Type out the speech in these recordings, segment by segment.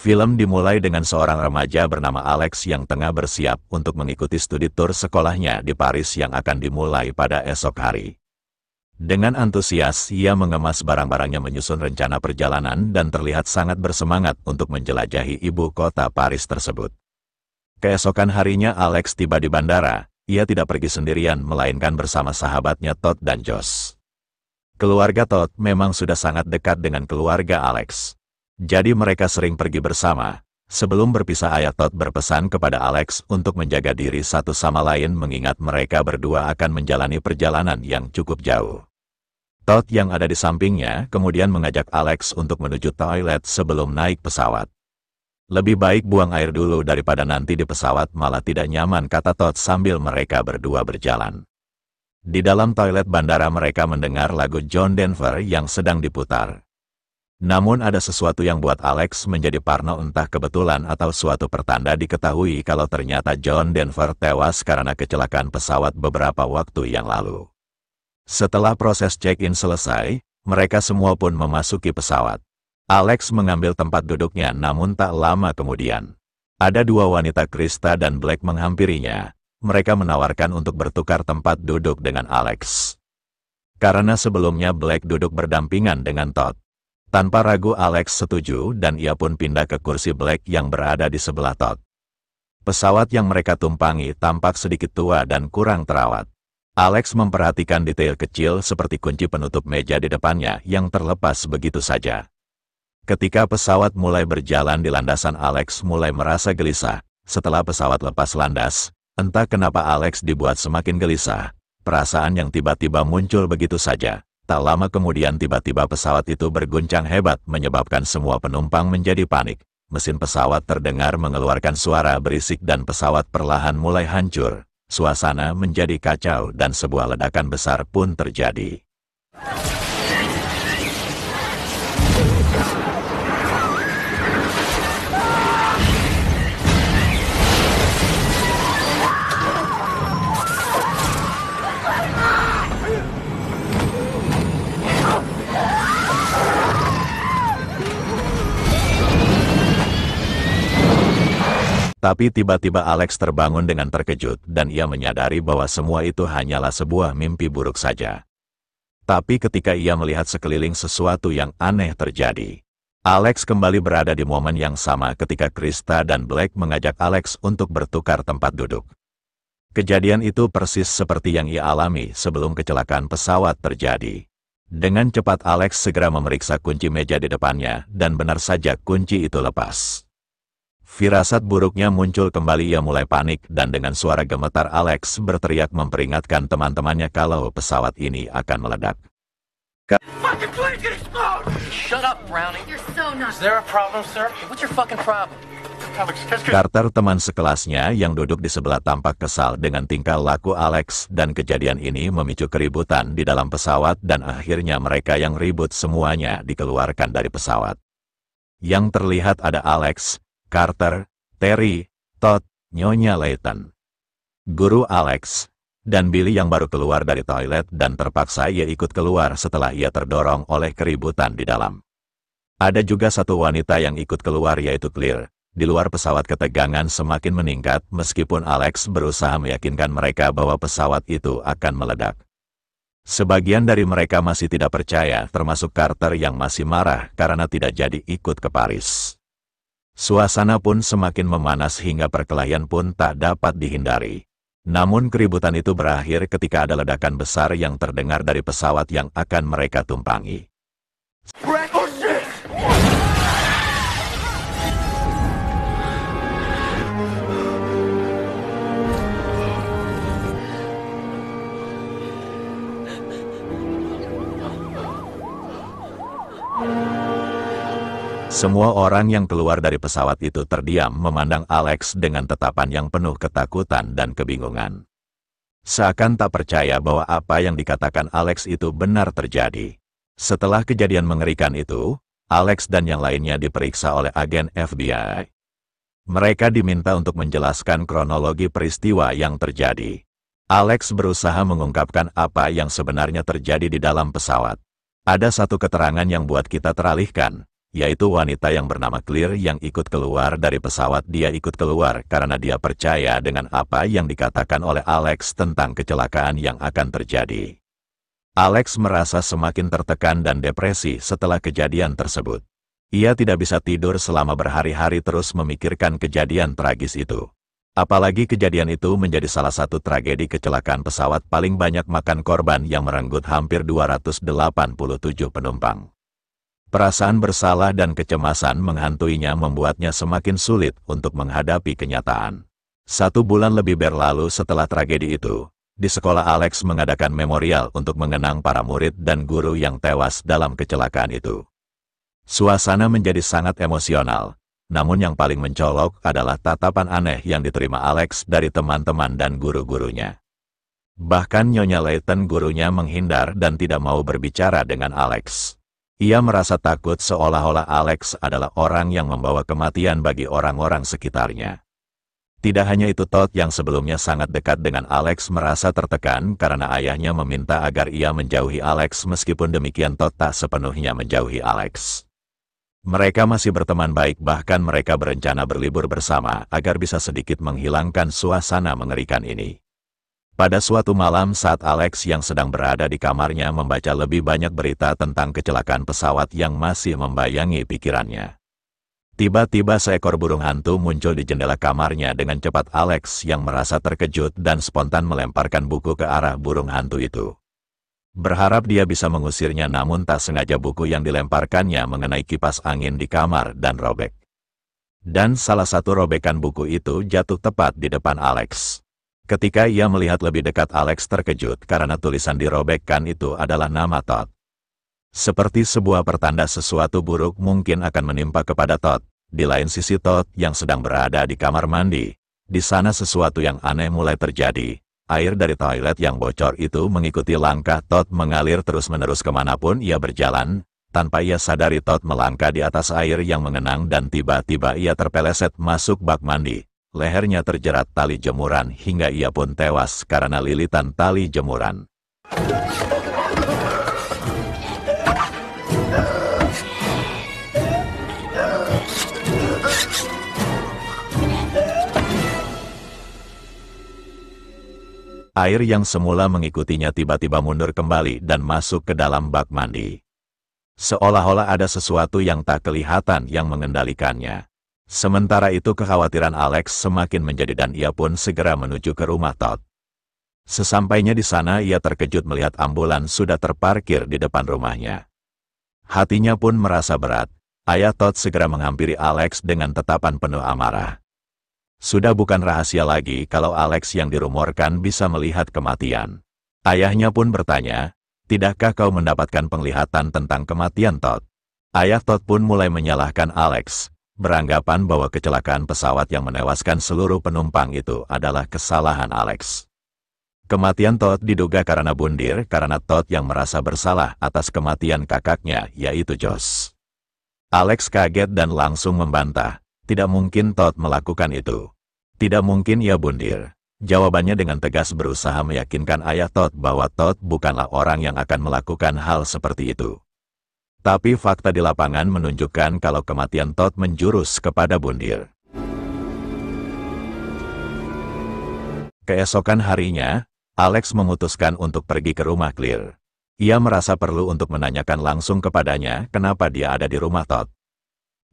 Film dimulai dengan seorang remaja bernama Alex yang tengah bersiap untuk mengikuti studi tur sekolahnya di Paris yang akan dimulai pada esok hari. Dengan antusias, ia mengemas barang-barangnya menyusun rencana perjalanan dan terlihat sangat bersemangat untuk menjelajahi ibu kota Paris tersebut. Keesokan harinya Alex tiba di bandara. Ia tidak pergi sendirian melainkan bersama sahabatnya Todd dan Josh. Keluarga Todd memang sudah sangat dekat dengan keluarga Alex. Jadi mereka sering pergi bersama. Sebelum berpisah, ayah Todd berpesan kepada Alex untuk menjaga diri satu sama lain mengingat mereka berdua akan menjalani perjalanan yang cukup jauh. Todd yang ada di sampingnya kemudian mengajak Alex untuk menuju toilet sebelum naik pesawat. Lebih baik buang air dulu daripada nanti di pesawat malah tidak nyaman, kata Todd sambil mereka berdua berjalan. Di dalam toilet bandara mereka mendengar lagu John Denver yang sedang diputar. Namun ada sesuatu yang buat Alex menjadi parno, entah kebetulan atau suatu pertanda diketahui kalau ternyata John Denver tewas karena kecelakaan pesawat beberapa waktu yang lalu. Setelah proses check-in selesai, mereka semua pun memasuki pesawat. Alex mengambil tempat duduknya, namun tak lama kemudian ada dua wanita, Krista dan Black, menghampirinya. Mereka menawarkan untuk bertukar tempat duduk dengan Alex. Karena sebelumnya Black duduk berdampingan dengan Todd. Tanpa ragu Alex setuju dan ia pun pindah ke kursi Black yang berada di sebelah Todd. Pesawat yang mereka tumpangi tampak sedikit tua dan kurang terawat. Alex memperhatikan detail kecil seperti kunci penutup meja di depannya yang terlepas begitu saja. Ketika pesawat mulai berjalan di landasan, Alex mulai merasa gelisah. Setelah pesawat lepas landas, entah kenapa Alex dibuat semakin gelisah. Perasaan yang tiba-tiba muncul begitu saja. Tak lama kemudian tiba-tiba pesawat itu berguncang hebat menyebabkan semua penumpang menjadi panik. Mesin pesawat terdengar mengeluarkan suara berisik dan pesawat perlahan mulai hancur. Suasana menjadi kacau dan sebuah ledakan besar pun terjadi. Tapi tiba-tiba Alex terbangun dengan terkejut dan ia menyadari bahwa semua itu hanyalah sebuah mimpi buruk saja. Tapi ketika ia melihat sekeliling, sesuatu yang aneh terjadi. Alex kembali berada di momen yang sama ketika Krista dan Black mengajak Alex untuk bertukar tempat duduk. Kejadian itu persis seperti yang ia alami sebelum kecelakaan pesawat terjadi. Dengan cepat Alex segera memeriksa kunci meja di depannya dan benar saja kunci itu lepas. Firasat buruknya muncul kembali, ia mulai panik dan dengan suara gemetar Alex berteriak memperingatkan teman-temannya kalau pesawat ini akan meledak. Carter, teman sekelasnya yang duduk di sebelah, tampak kesal dengan tingkah laku Alex dan kejadian ini memicu keributan di dalam pesawat dan akhirnya mereka yang ribut semuanya dikeluarkan dari pesawat. Yang terlihat ada Alex, Carter, Terry, Todd, Nyonya Layton, guru Alex, dan Billy yang baru keluar dari toilet dan terpaksa ia ikut keluar setelah ia terdorong oleh keributan di dalam. Ada juga satu wanita yang ikut keluar yaitu Claire. Di luar pesawat ketegangan semakin meningkat meskipun Alex berusaha meyakinkan mereka bahwa pesawat itu akan meledak. Sebagian dari mereka masih tidak percaya, termasuk Carter yang masih marah karena tidak jadi ikut ke Paris. Suasana pun semakin memanas hingga perkelahian pun tak dapat dihindari. Namun keributan itu berakhir ketika ada ledakan besar yang terdengar dari pesawat yang akan mereka tumpangi. Semua orang yang keluar dari pesawat itu terdiam memandang Alex dengan tatapan yang penuh ketakutan dan kebingungan. Seakan tak percaya bahwa apa yang dikatakan Alex itu benar terjadi. Setelah kejadian mengerikan itu, Alex dan yang lainnya diperiksa oleh agen FBI. Mereka diminta untuk menjelaskan kronologi peristiwa yang terjadi. Alex berusaha mengungkapkan apa yang sebenarnya terjadi di dalam pesawat. Ada satu keterangan yang buat kita teralihkan, yaitu wanita yang bernama Claire yang ikut keluar dari pesawat. Dia ikut keluar karena dia percaya dengan apa yang dikatakan oleh Alex tentang kecelakaan yang akan terjadi. Alex merasa semakin tertekan dan depresi setelah kejadian tersebut. Ia tidak bisa tidur selama berhari-hari terus memikirkan kejadian tragis itu. Apalagi kejadian itu menjadi salah satu tragedi kecelakaan pesawat paling banyak makan korban yang merenggut hampir 287 penumpang. Perasaan bersalah dan kecemasan menghantuinya membuatnya semakin sulit untuk menghadapi kenyataan. 1 bulan lebih berlalu setelah tragedi itu, di sekolah Alex mengadakan memorial untuk mengenang para murid dan guru yang tewas dalam kecelakaan itu. Suasana menjadi sangat emosional, namun yang paling mencolok adalah tatapan aneh yang diterima Alex dari teman-teman dan guru-gurunya. Bahkan Nyonya Layton gurunya menghindar dan tidak mau berbicara dengan Alex. Ia merasa takut seolah-olah Alex adalah orang yang membawa kematian bagi orang-orang sekitarnya. Tidak hanya itu, Todd yang sebelumnya sangat dekat dengan Alex merasa tertekan karena ayahnya meminta agar ia menjauhi Alex. Meskipun demikian, Todd tak sepenuhnya menjauhi Alex. Mereka masih berteman baik, bahkan mereka berencana berlibur bersama agar bisa sedikit menghilangkan suasana mengerikan ini. Pada suatu malam saat Alex yang sedang berada di kamarnya membaca lebih banyak berita tentang kecelakaan pesawat yang masih membayangi pikirannya. Tiba-tiba seekor burung hantu muncul di jendela kamarnya dengan cepat. Alex yang merasa terkejut dan spontan melemparkan buku ke arah burung hantu itu. Berharap dia bisa mengusirnya, namun tak sengaja buku yang dilemparkannya mengenai kipas angin di kamar dan robek. Dan salah satu robekan buku itu jatuh tepat di depan Alex. Ketika ia melihat lebih dekat, Alex terkejut karena tulisan dirobekkan itu adalah nama Todd. Seperti sebuah pertanda sesuatu buruk mungkin akan menimpa kepada Todd. Di lain sisi, Todd yang sedang berada di kamar mandi. Di sana sesuatu yang aneh mulai terjadi. Air dari toilet yang bocor itu mengikuti langkah Todd mengalir terus-menerus kemanapun ia berjalan. Tanpa ia sadari, Todd melangkah di atas air yang mengenang dan tiba-tiba ia terpeleset masuk bak mandi. Lehernya terjerat tali jemuran hingga ia pun tewas karena lilitan tali jemuran. Air yang semula mengikutinya tiba-tiba mundur kembali dan masuk ke dalam bak mandi. Seolah-olah ada sesuatu yang tak kelihatan yang mengendalikannya. Sementara itu kekhawatiran Alex semakin menjadi dan ia pun segera menuju ke rumah Todd. Sesampainya di sana ia terkejut melihat ambulans sudah terparkir di depan rumahnya. Hatinya pun merasa berat. Ayah Todd segera menghampiri Alex dengan tatapan penuh amarah. Sudah bukan rahasia lagi kalau Alex yang dirumorkan bisa melihat kematian. Ayahnya pun bertanya, "Tidakkah kau mendapatkan penglihatan tentang kematian Todd?" Ayah Todd pun mulai menyalahkan Alex, beranggapan bahwa kecelakaan pesawat yang menewaskan seluruh penumpang itu adalah kesalahan Alex. Kematian Todd diduga karena bundir karena Todd yang merasa bersalah atas kematian kakaknya, yaitu Josh. Alex kaget dan langsung membantah, tidak mungkin Todd melakukan itu. Tidak mungkin ia bundir. Jawabannya dengan tegas berusaha meyakinkan ayah Todd bahwa Todd bukanlah orang yang akan melakukan hal seperti itu. Tapi fakta di lapangan menunjukkan kalau kematian Todd menjurus kepada bundir. Keesokan harinya, Alex memutuskan untuk pergi ke rumah Claire. Ia merasa perlu untuk menanyakan langsung kepadanya kenapa dia ada di rumah Todd.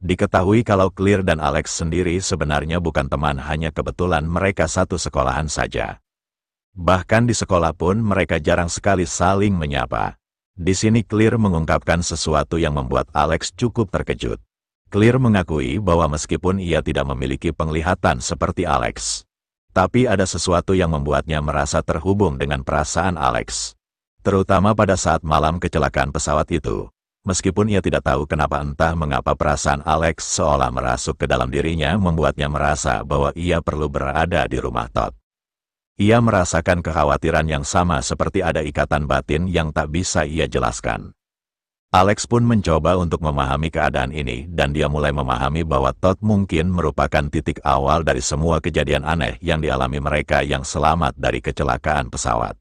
Diketahui kalau Claire dan Alex sendiri sebenarnya bukan teman, hanya kebetulan mereka satu sekolahan saja. Bahkan di sekolah pun mereka jarang sekali saling menyapa. Di sini Claire mengungkapkan sesuatu yang membuat Alex cukup terkejut. Claire mengakui bahwa meskipun ia tidak memiliki penglihatan seperti Alex, tapi ada sesuatu yang membuatnya merasa terhubung dengan perasaan Alex. Terutama pada saat malam kecelakaan pesawat itu. Meskipun ia tidak tahu kenapa, entah mengapa perasaan Alex seolah merasuk ke dalam dirinya membuatnya merasa bahwa ia perlu berada di rumah Todd. Ia merasakan kekhawatiran yang sama seperti ada ikatan batin yang tak bisa ia jelaskan. Alex pun mencoba untuk memahami keadaan ini dan dia mulai memahami bahwa Todd mungkin merupakan titik awal dari semua kejadian aneh yang dialami mereka yang selamat dari kecelakaan pesawat.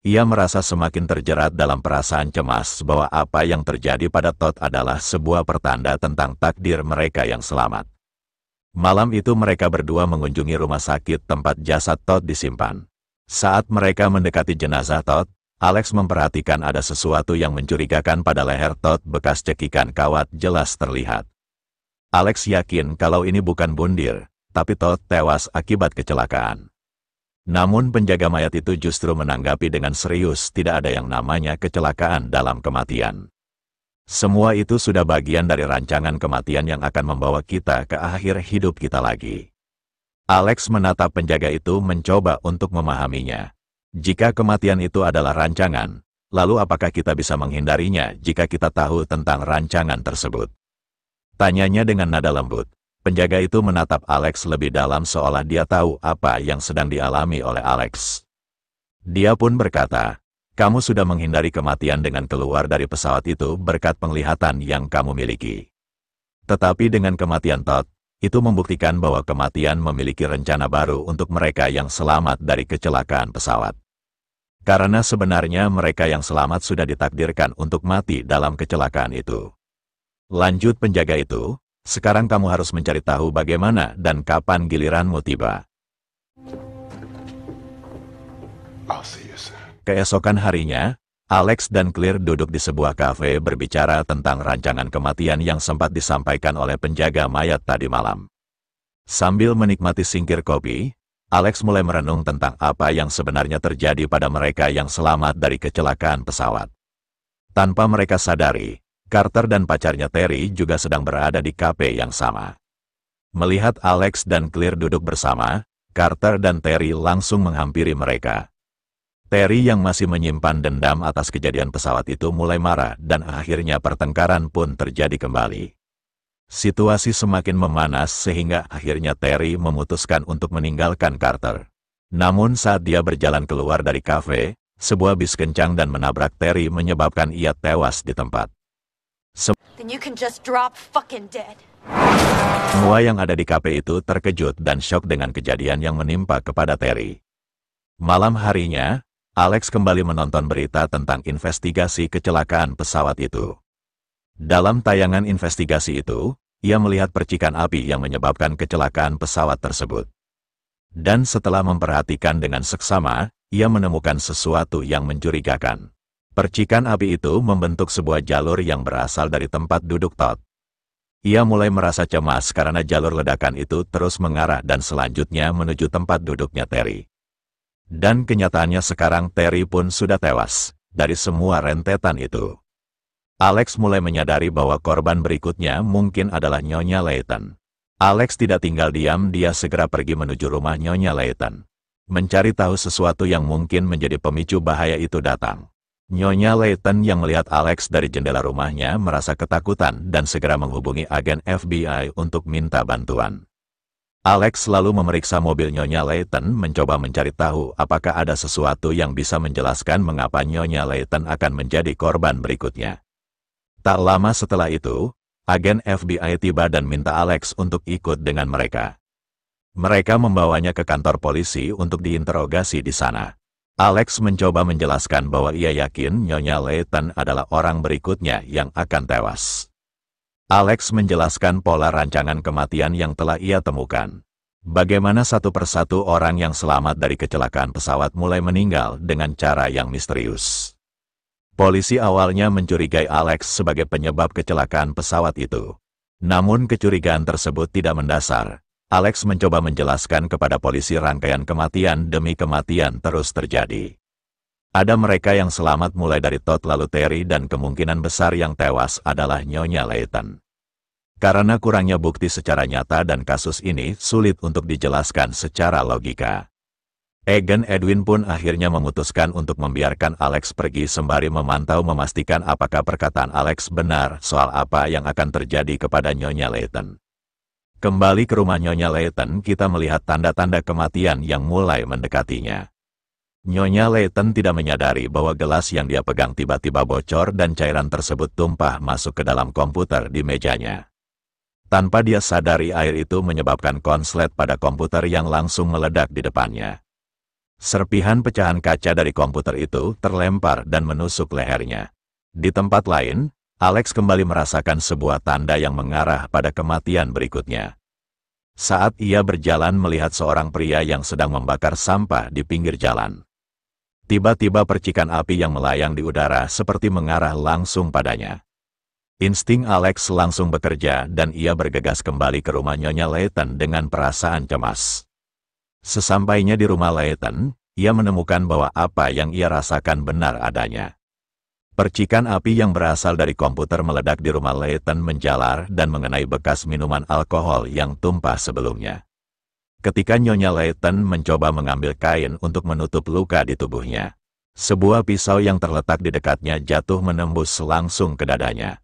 Ia merasa semakin terjerat dalam perasaan cemas bahwa apa yang terjadi pada Todd adalah sebuah pertanda tentang takdir mereka yang selamat. Malam itu mereka berdua mengunjungi rumah sakit tempat jasad Todd disimpan. Saat mereka mendekati jenazah Todd, Alex memperhatikan ada sesuatu yang mencurigakan pada leher Todd. Bekas cekikan kawat jelas terlihat. Alex yakin kalau ini bukan bundir, tapi Todd tewas akibat kecelakaan. Namun penjaga mayat itu justru menanggapi dengan serius, tidak ada yang namanya kecelakaan dalam kematian. Semua itu sudah bagian dari rancangan kematian yang akan membawa kita ke akhir hidup kita lagi. Alex menatap penjaga itu mencoba untuk memahaminya. Jika kematian itu adalah rancangan, lalu apakah kita bisa menghindarinya jika kita tahu tentang rancangan tersebut? Tanyanya dengan nada lembut. Penjaga itu menatap Alex lebih dalam seolah dia tahu apa yang sedang dialami oleh Alex. Dia pun berkata, "Kamu sudah menghindari kematian dengan keluar dari pesawat itu berkat penglihatan yang kamu miliki. Tetapi dengan kematian Todd, itu membuktikan bahwa kematian memiliki rencana baru untuk mereka yang selamat dari kecelakaan pesawat. Karena sebenarnya mereka yang selamat sudah ditakdirkan untuk mati dalam kecelakaan itu." Lanjut penjaga itu, "Sekarang kamu harus mencari tahu bagaimana dan kapan giliranmu tiba." Keesokan harinya, Alex dan Claire duduk di sebuah kafe berbicara tentang rancangan kematian yang sempat disampaikan oleh penjaga mayat tadi malam. Sambil menikmati singkir kopi, Alex mulai merenung tentang apa yang sebenarnya terjadi pada mereka yang selamat dari kecelakaan pesawat. Tanpa mereka sadari, Carter dan pacarnya Terry juga sedang berada di kafe yang sama. Melihat Alex dan Claire duduk bersama, Carter dan Terry langsung menghampiri mereka. Terry yang masih menyimpan dendam atas kejadian pesawat itu mulai marah dan akhirnya pertengkaran pun terjadi kembali. Situasi semakin memanas sehingga akhirnya Terry memutuskan untuk meninggalkan Carter. Namun saat dia berjalan keluar dari kafe, sebuah bis kencang dan menabrak Terry menyebabkan ia tewas di tempat. Semua yang ada di kafe itu terkejut dan syok dengan kejadian yang menimpa kepada Terry. Malam harinya, Alex kembali menonton berita tentang investigasi kecelakaan pesawat itu. Dalam tayangan investigasi itu, ia melihat percikan api yang menyebabkan kecelakaan pesawat tersebut. Dan setelah memperhatikan dengan seksama, ia menemukan sesuatu yang mencurigakan. Percikan api itu membentuk sebuah jalur yang berasal dari tempat duduk Todd. Ia mulai merasa cemas karena jalur ledakan itu terus mengarah dan selanjutnya menuju tempat duduknya Terry. Dan kenyataannya sekarang Terry pun sudah tewas dari semua rentetan itu. Alex mulai menyadari bahwa korban berikutnya mungkin adalah Nyonya Layton. Alex tidak tinggal diam, dia segera pergi menuju rumah Nyonya Layton. Mencari tahu sesuatu yang mungkin menjadi pemicu bahaya itu datang. Nyonya Layton yang melihat Alex dari jendela rumahnya merasa ketakutan dan segera menghubungi agen FBI untuk minta bantuan. Alex lalu memeriksa mobil Nyonya Layton mencoba mencari tahu apakah ada sesuatu yang bisa menjelaskan mengapa Nyonya Layton akan menjadi korban berikutnya. Tak lama setelah itu, agen FBI tiba dan minta Alex untuk ikut dengan mereka. Mereka membawanya ke kantor polisi untuk diinterogasi di sana. Alex mencoba menjelaskan bahwa ia yakin Nyonya Layton adalah orang berikutnya yang akan tewas. Alex menjelaskan pola rancangan kematian yang telah ia temukan. Bagaimana satu persatu orang yang selamat dari kecelakaan pesawat mulai meninggal dengan cara yang misterius. Polisi awalnya mencurigai Alex sebagai penyebab kecelakaan pesawat itu. Namun kecurigaan tersebut tidak mendasar. Alex mencoba menjelaskan kepada polisi rangkaian kematian demi kematian terus terjadi. Ada mereka yang selamat mulai dari Todd lalu Terry dan kemungkinan besar yang tewas adalah Nyonya Layton. Karena kurangnya bukti secara nyata dan kasus ini sulit untuk dijelaskan secara logika. Agent Edwin pun akhirnya memutuskan untuk membiarkan Alex pergi sembari memantau memastikan apakah perkataan Alex benar soal apa yang akan terjadi kepada Nyonya Layton. Kembali ke rumah Nyonya Layton, kita melihat tanda-tanda kematian yang mulai mendekatinya. Nyonya Layton tidak menyadari bahwa gelas yang dia pegang tiba-tiba bocor dan cairan tersebut tumpah masuk ke dalam komputer di mejanya. Tanpa dia sadari air itu menyebabkan konslet pada komputer yang langsung meledak di depannya. Serpihan pecahan kaca dari komputer itu terlempar dan menusuk lehernya. Di tempat lain, Alex kembali merasakan sebuah tanda yang mengarah pada kematian berikutnya. Saat ia berjalan melihat seorang pria yang sedang membakar sampah di pinggir jalan. Tiba-tiba percikan api yang melayang di udara seperti mengarah langsung padanya. Insting Alex langsung bekerja dan ia bergegas kembali ke rumah Nyonya Layton dengan perasaan cemas. Sesampainya di rumah Layton, ia menemukan bahwa apa yang ia rasakan benar adanya. Percikan api yang berasal dari komputer meledak di rumah Layton menjalar dan mengenai bekas minuman alkohol yang tumpah sebelumnya. Ketika Nyonya Layton mencoba mengambil kain untuk menutup luka di tubuhnya, sebuah pisau yang terletak di dekatnya jatuh menembus langsung ke dadanya.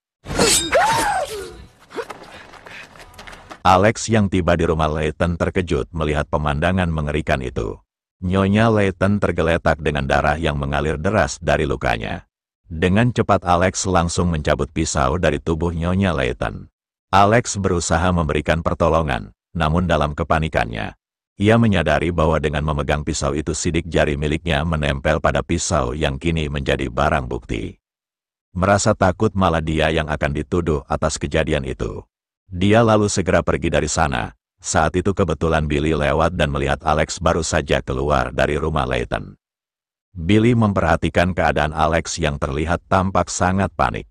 Alex yang tiba di rumah Layton terkejut melihat pemandangan mengerikan itu. Nyonya Layton tergeletak dengan darah yang mengalir deras dari lukanya. Dengan cepat Alex langsung mencabut pisau dari tubuh Nyonya Layton. Alex berusaha memberikan pertolongan, namun dalam kepanikannya, ia menyadari bahwa dengan memegang pisau itu sidik jari miliknya menempel pada pisau yang kini menjadi barang bukti. Merasa takut malah dia yang akan dituduh atas kejadian itu. Dia lalu segera pergi dari sana. Saat itu kebetulan Billy lewat dan melihat Alex baru saja keluar dari rumah Layton. Billy memperhatikan keadaan Alex yang terlihat tampak sangat panik.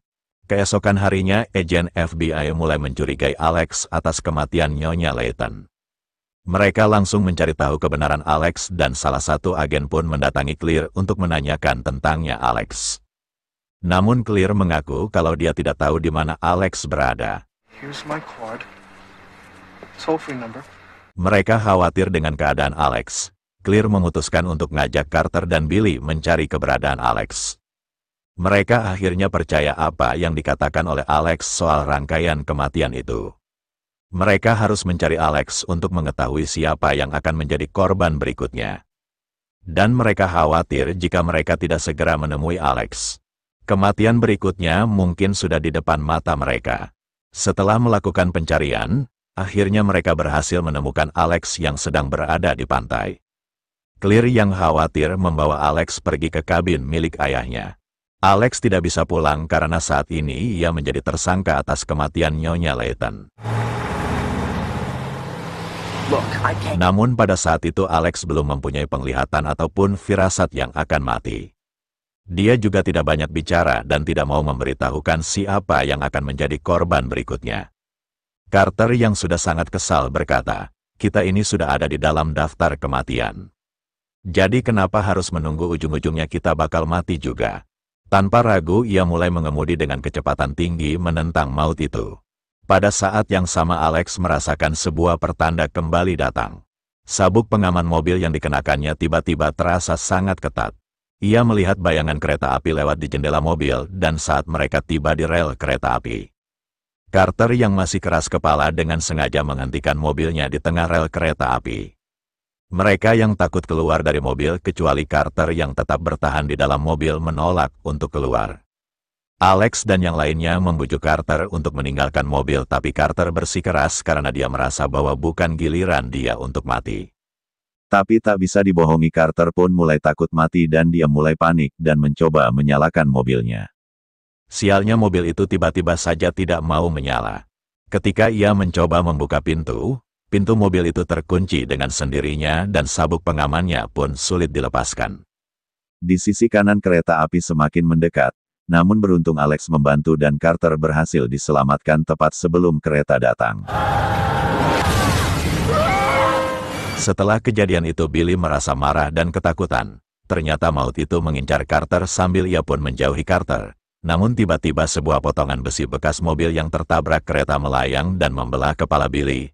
Keesokan harinya, agen FBI mulai mencurigai Alex atas kematian Nyonya Layton. Mereka langsung mencari tahu kebenaran Alex dan salah satu agen pun mendatangi Clear untuk menanyakan tentangnya Alex. Namun Clear mengaku kalau dia tidak tahu di mana Alex berada. Here's my card. Toll-free number. Mereka khawatir dengan keadaan Alex. Clear memutuskan untuk ngajak Carter dan Billy mencari keberadaan Alex. Mereka akhirnya percaya apa yang dikatakan oleh Alex soal rangkaian kematian itu. Mereka harus mencari Alex untuk mengetahui siapa yang akan menjadi korban berikutnya. Dan mereka khawatir jika mereka tidak segera menemui Alex, kematian berikutnya mungkin sudah di depan mata mereka. Setelah melakukan pencarian, akhirnya mereka berhasil menemukan Alex yang sedang berada di pantai. Clear yang khawatir membawa Alex pergi ke kabin milik ayahnya. Alex tidak bisa pulang karena saat ini ia menjadi tersangka atas kematian Nyonya Layton. Namun pada saat itu Alex belum mempunyai penglihatan ataupun firasat yang akan mati. Dia juga tidak banyak bicara dan tidak mau memberitahukan siapa yang akan menjadi korban berikutnya. Carter yang sudah sangat kesal berkata, "Kita ini sudah ada di dalam daftar kematian. Jadi kenapa harus menunggu ujung-ujungnya kita bakal mati juga?" Tanpa ragu ia mulai mengemudi dengan kecepatan tinggi menentang maut itu. Pada saat yang sama Alex merasakan sebuah pertanda kembali datang. Sabuk pengaman mobil yang dikenakannya tiba-tiba terasa sangat ketat. Ia melihat bayangan kereta api lewat di jendela mobil dan saat mereka tiba di rel kereta api. Carter yang masih keras kepala dengan sengaja menghentikan mobilnya di tengah rel kereta api. Mereka yang takut keluar dari mobil kecuali Carter yang tetap bertahan di dalam mobil menolak untuk keluar. Alex dan yang lainnya membujuk Carter untuk meninggalkan mobil tapi Carter bersikeras karena dia merasa bahwa bukan giliran dia untuk mati. Tapi tak bisa dibohongi Carter pun mulai takut mati dan dia mulai panik dan mencoba menyalakan mobilnya. Sialnya mobil itu tiba-tiba saja tidak mau menyala. Ketika ia mencoba membuka pintu mobil itu terkunci dengan sendirinya dan sabuk pengamannya pun sulit dilepaskan. Di sisi kanan kereta api semakin mendekat, namun beruntung Alex membantu dan Carter berhasil diselamatkan tepat sebelum kereta datang. Setelah kejadian itu Billy merasa marah dan ketakutan. Ternyata maut itu mengincar Carter sambil ia pun menjauhi Carter. Namun tiba-tiba sebuah potongan besi bekas mobil yang tertabrak kereta melayang dan membelah kepala Billy.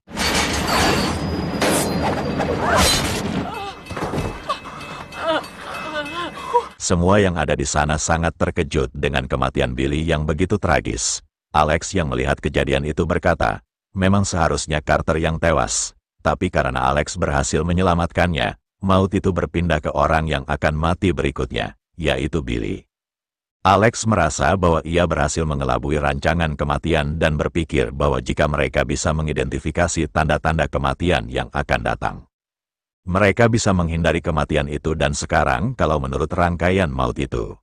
Semua yang ada di sana sangat terkejut dengan kematian Billy yang begitu tragis. Alex yang melihat kejadian itu berkata, memang seharusnya Carter yang tewas. Tapi karena Alex berhasil menyelamatkannya, maut itu berpindah ke orang yang akan mati berikutnya, yaitu Billy. Alex merasa bahwa ia berhasil mengelabui rancangan kematian dan berpikir bahwa jika mereka bisa mengidentifikasi tanda-tanda kematian yang akan datang, Mereka bisa menghindari kematian itu dan sekarang kalau menurut rangkaian maut itu.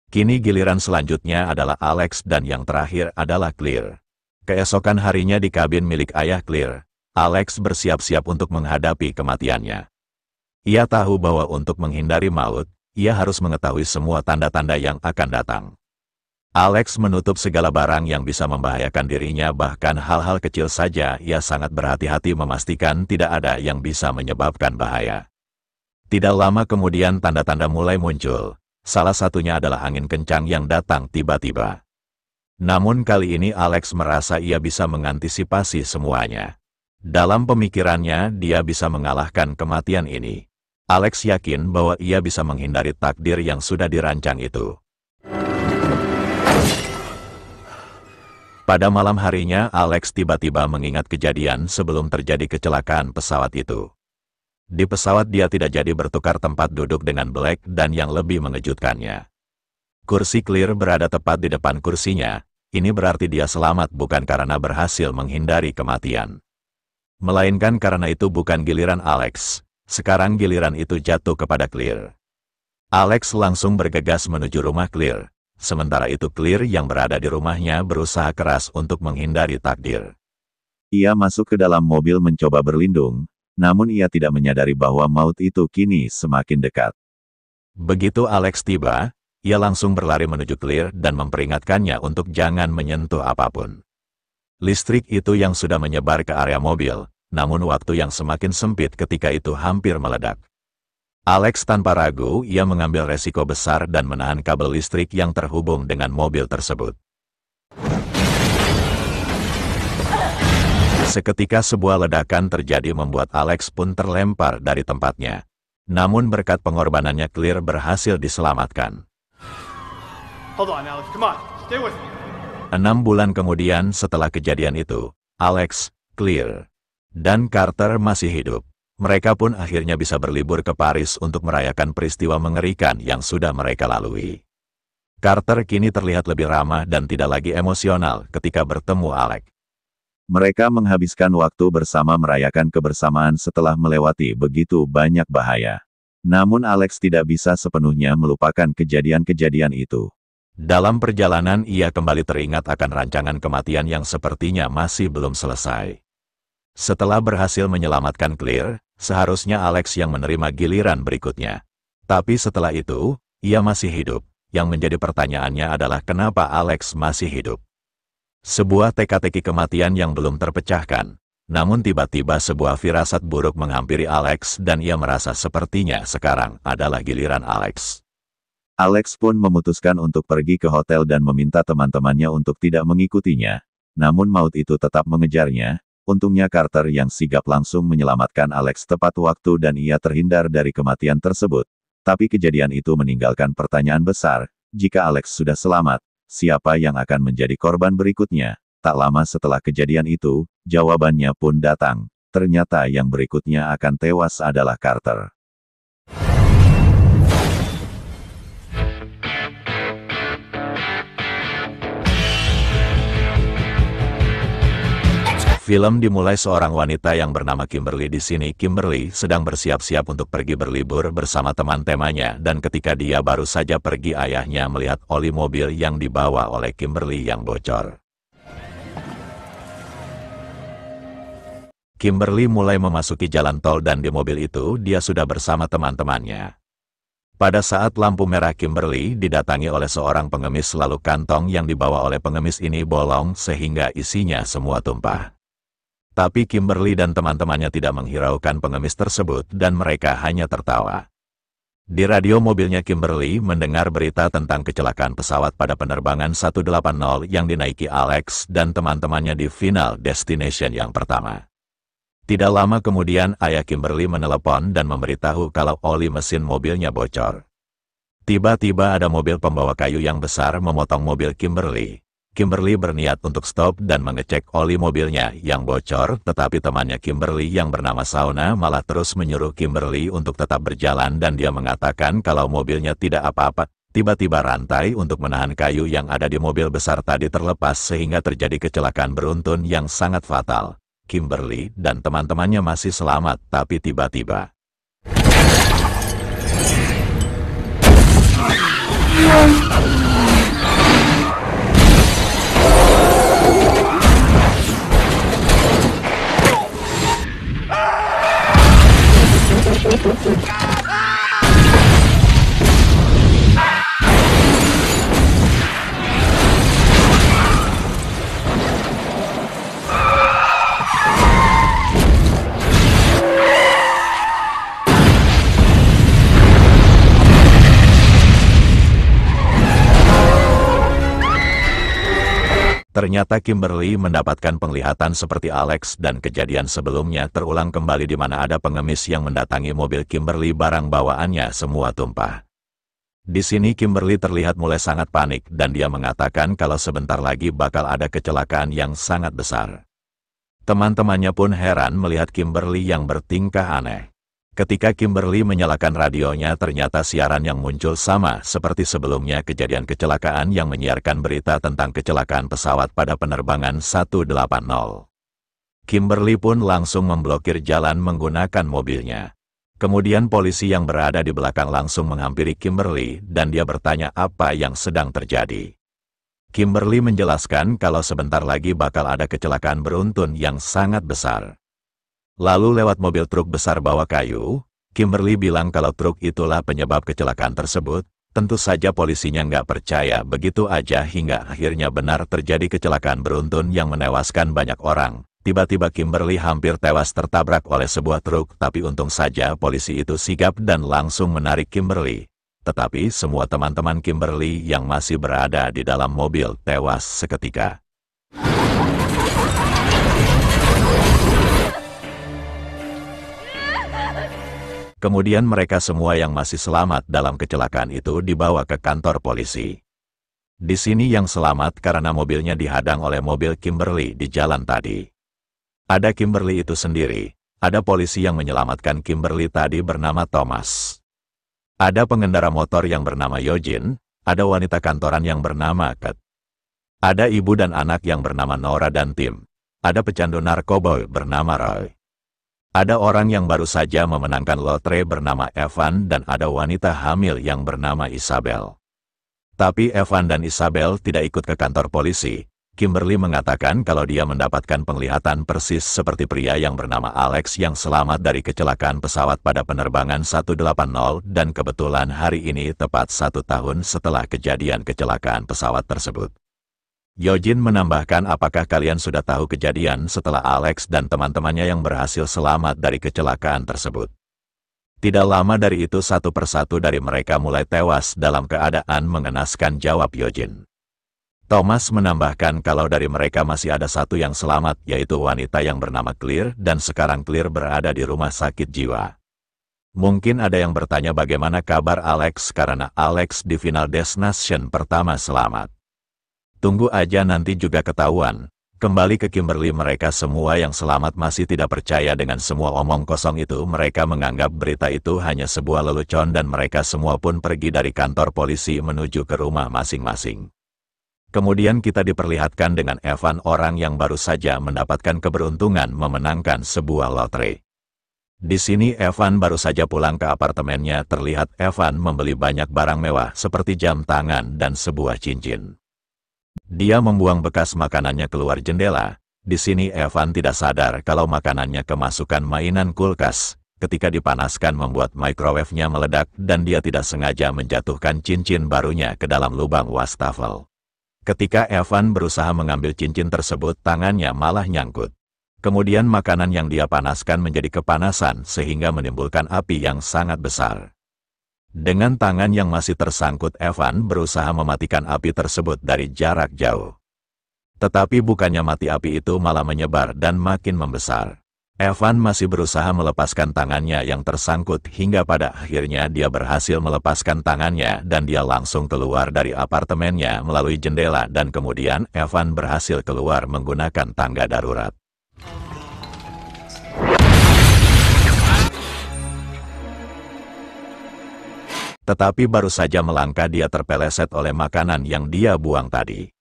Kini giliran selanjutnya adalah Alex dan yang terakhir adalah Clear. Keesokan harinya di kabin milik ayah Clear, Alex bersiap-siap untuk menghadapi kematiannya. Ia tahu bahwa untuk menghindari maut, ia harus mengetahui semua tanda-tanda yang akan datang. Alex menutup segala barang yang bisa membahayakan dirinya, bahkan hal-hal kecil saja ia sangat berhati-hati memastikan tidak ada yang bisa menyebabkan bahaya. Tidak lama kemudian tanda-tanda mulai muncul, salah satunya adalah angin kencang yang datang tiba-tiba. Namun kali ini Alex merasa ia bisa mengantisipasi semuanya. Dalam pemikirannya dia bisa mengalahkan kematian ini. Alex yakin bahwa ia bisa menghindari takdir yang sudah dirancang itu. Pada malam harinya, Alex tiba-tiba mengingat kejadian sebelum terjadi kecelakaan pesawat itu. Di pesawat dia tidak jadi bertukar tempat duduk dengan Black dan yang lebih mengejutkannya, kursi Clear berada tepat di depan kursinya. Ini berarti dia selamat bukan karena berhasil menghindari kematian, melainkan karena itu bukan giliran Alex. Sekarang giliran itu jatuh kepada Clear. Alex langsung bergegas menuju rumah Clear. Sementara itu Clear yang berada di rumahnya berusaha keras untuk menghindari takdir. Ia masuk ke dalam mobil mencoba berlindung, namun ia tidak menyadari bahwa maut itu kini semakin dekat. Begitu Alex tiba, ia langsung berlari menuju Clear dan memperingatkannya untuk jangan menyentuh apapun. Listrik itu yang sudah menyebar ke area mobil, namun waktu yang semakin sempit ketika itu hampir meledak. Alex tanpa ragu, ia mengambil resiko besar dan menahan kabel listrik yang terhubung dengan mobil tersebut. Seketika sebuah ledakan terjadi membuat Alex pun terlempar dari tempatnya. Namun berkat pengorbanannya Clear berhasil diselamatkan. Hold on, Alex. Come on. Stay with me. 6 bulan kemudian setelah kejadian itu, Alex, Clear, dan Carter masih hidup. Mereka pun akhirnya bisa berlibur ke Paris untuk merayakan peristiwa mengerikan yang sudah mereka lalui. Carter kini terlihat lebih ramah dan tidak lagi emosional ketika bertemu Alex. Mereka menghabiskan waktu bersama merayakan kebersamaan setelah melewati begitu banyak bahaya. Namun Alex tidak bisa sepenuhnya melupakan kejadian-kejadian itu. Dalam perjalanan ia kembali teringat akan rancangan kematian yang sepertinya masih belum selesai. Setelah berhasil menyelamatkan Clear, seharusnya Alex yang menerima giliran berikutnya. Tapi setelah itu, ia masih hidup. Yang menjadi pertanyaannya adalah kenapa Alex masih hidup. Sebuah teka-teki kematian yang belum terpecahkan. Namun tiba-tiba sebuah firasat buruk menghampiri Alex dan ia merasa sepertinya sekarang adalah giliran Alex. Alex pun memutuskan untuk pergi ke hotel dan meminta teman-temannya untuk tidak mengikutinya. Namun maut itu tetap mengejarnya. Untungnya Carter yang sigap langsung menyelamatkan Alex tepat waktu dan ia terhindar dari kematian tersebut. Tapi kejadian itu meninggalkan pertanyaan besar, jika Alex sudah selamat, siapa yang akan menjadi korban berikutnya? Tak lama setelah kejadian itu, jawabannya pun datang. Ternyata yang berikutnya akan tewas adalah Carter. Film dimulai seorang wanita yang bernama Kimberly. Di sini Kimberly sedang bersiap-siap untuk pergi berlibur bersama teman-temannya dan ketika dia baru saja pergi ayahnya melihat oli mobil yang dibawa oleh Kimberly yang bocor. Kimberly mulai memasuki jalan tol dan di mobil itu dia sudah bersama teman-temannya. Pada saat lampu merah Kimberly didatangi oleh seorang pengemis lalu kantong yang dibawa oleh pengemis ini bolong sehingga isinya semua tumpah. Tapi Kimberly dan teman-temannya tidak menghiraukan pengemis tersebut dan mereka hanya tertawa. Di radio mobilnya Kimberly mendengar berita tentang kecelakaan pesawat pada penerbangan 180 yang dinaiki Alex dan teman-temannya di Final Destination yang pertama. Tidak lama kemudian ayah Kimberly menelepon dan memberitahu kalau oli mesin mobilnya bocor. Tiba-tiba ada mobil pembawa kayu yang besar memotong mobil Kimberly. Kimberly berniat untuk stop dan mengecek oli mobilnya yang bocor, tetapi temannya Kimberly yang bernama Sauna malah terus menyuruh Kimberly untuk tetap berjalan dan dia mengatakan kalau mobilnya tidak apa-apa. Tiba-tiba rantai untuk menahan kayu yang ada di mobil besar tadi terlepas sehingga terjadi kecelakaan beruntun yang sangat fatal. Kimberly dan teman-temannya masih selamat, tapi tiba-tiba Ternyata Kimberly mendapatkan penglihatan seperti Alex dan kejadian sebelumnya terulang kembali di mana ada pengemis yang mendatangi mobil Kimberly, barang bawaannya semua tumpah. Di sini Kimberly terlihat mulai sangat panik dan dia mengatakan kalau sebentar lagi bakal ada kecelakaan yang sangat besar. Teman-temannya pun heran melihat Kimberly yang bertingkah aneh. Ketika Kimberly menyalakan radionya, ternyata siaran yang muncul sama seperti sebelumnya, kejadian kecelakaan yang menyiarkan berita tentang kecelakaan pesawat pada penerbangan 180. Kimberly pun langsung memblokir jalan menggunakan mobilnya. Kemudian polisi yang berada di belakang langsung menghampiri Kimberly dan dia bertanya apa yang sedang terjadi. Kimberly menjelaskan kalau sebentar lagi bakal ada kecelakaan beruntun yang sangat besar. Lalu lewat mobil truk besar bawa kayu, Kimberly bilang kalau truk itulah penyebab kecelakaan tersebut. Tentu saja polisinya nggak percaya begitu aja hingga akhirnya benar terjadi kecelakaan beruntun yang menewaskan banyak orang. Tiba-tiba Kimberly hampir tewas tertabrak oleh sebuah truk, tapi untung saja polisi itu sigap dan langsung menarik Kimberly. Tetapi semua teman-teman Kimberly yang masih berada di dalam mobil tewas seketika. Kemudian mereka semua yang masih selamat dalam kecelakaan itu dibawa ke kantor polisi. Di sini yang selamat karena mobilnya dihadang oleh mobil Kimberly di jalan tadi. Ada Kimberly itu sendiri, ada polisi yang menyelamatkan Kimberly tadi bernama Thomas. Ada pengendara motor yang bernama Eugene, ada wanita kantoran yang bernama Kat. Ada ibu dan anak yang bernama Nora dan Tim. Ada pecandu narkoba bernama Roy. Ada orang yang baru saja memenangkan lotre bernama Evan dan ada wanita hamil yang bernama Isabel. Tapi Evan dan Isabel tidak ikut ke kantor polisi. Kimberly mengatakan kalau dia mendapatkan penglihatan persis seperti pria yang bernama Alex yang selamat dari kecelakaan pesawat pada penerbangan 180 dan kebetulan hari ini tepat 1 tahun setelah kejadian kecelakaan pesawat tersebut. Eugene menambahkan, apakah kalian sudah tahu kejadian setelah Alex dan teman-temannya yang berhasil selamat dari kecelakaan tersebut? Tidak lama dari itu satu persatu dari mereka mulai tewas dalam keadaan mengenaskan, jawab Eugene. Thomas menambahkan kalau dari mereka masih ada satu yang selamat, yaitu wanita yang bernama Claire, dan sekarang Claire berada di rumah sakit jiwa. Mungkin ada yang bertanya bagaimana kabar Alex karena Alex di final Destination pertama selamat. Tunggu aja nanti juga ketahuan. Kembali ke Kimberly, mereka semua yang selamat masih tidak percaya dengan semua omong kosong itu. Mereka menganggap berita itu hanya sebuah lelucon dan mereka semua pun pergi dari kantor polisi menuju ke rumah masing-masing. Kemudian kita diperlihatkan dengan Evan, orang yang baru saja mendapatkan keberuntungan memenangkan sebuah lotre. Di sini Evan baru saja pulang ke apartemennya. Terlihat Evan membeli banyak barang mewah seperti jam tangan dan sebuah cincin. Dia membuang bekas makanannya keluar jendela. Di sini Evan tidak sadar kalau makanannya kemasukan mainan kulkas. Ketika dipanaskan membuat microwave-nya meledak dan dia tidak sengaja menjatuhkan cincin barunya ke dalam lubang wastafel. Ketika Evan berusaha mengambil cincin tersebut, tangannya malah nyangkut. Kemudian makanan yang dia panaskan menjadi kepanasan sehingga menimbulkan api yang sangat besar. Dengan tangan yang masih tersangkut, Evan berusaha mematikan api tersebut dari jarak jauh. Tetapi bukannya mati, api itu malah menyebar dan makin membesar. Evan masih berusaha melepaskan tangannya yang tersangkut hingga pada akhirnya dia berhasil melepaskan tangannya dan dia langsung keluar dari apartemennya melalui jendela dan kemudian Evan berhasil keluar menggunakan tangga darurat. Tetapi baru saja melangkah dia terpeleset oleh makanan yang dia buang tadi.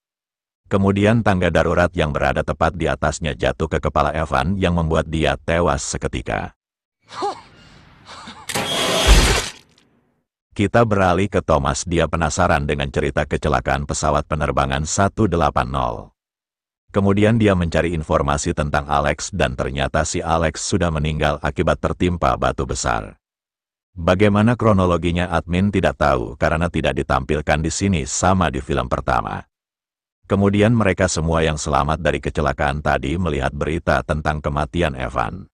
Kemudian tangga darurat yang berada tepat di atasnya jatuh ke kepala Evan yang membuat dia tewas seketika. Kita beralih ke Thomas. Dia penasaran dengan cerita kecelakaan pesawat penerbangan 180. Kemudian dia mencari informasi tentang Alex dan ternyata si Alex sudah meninggal akibat tertimpa batu besar. Bagaimana kronologinya admin tidak tahu karena tidak ditampilkan di sini sama di film pertama. Kemudian mereka semua yang selamat dari kecelakaan tadi melihat berita tentang kematian Evan.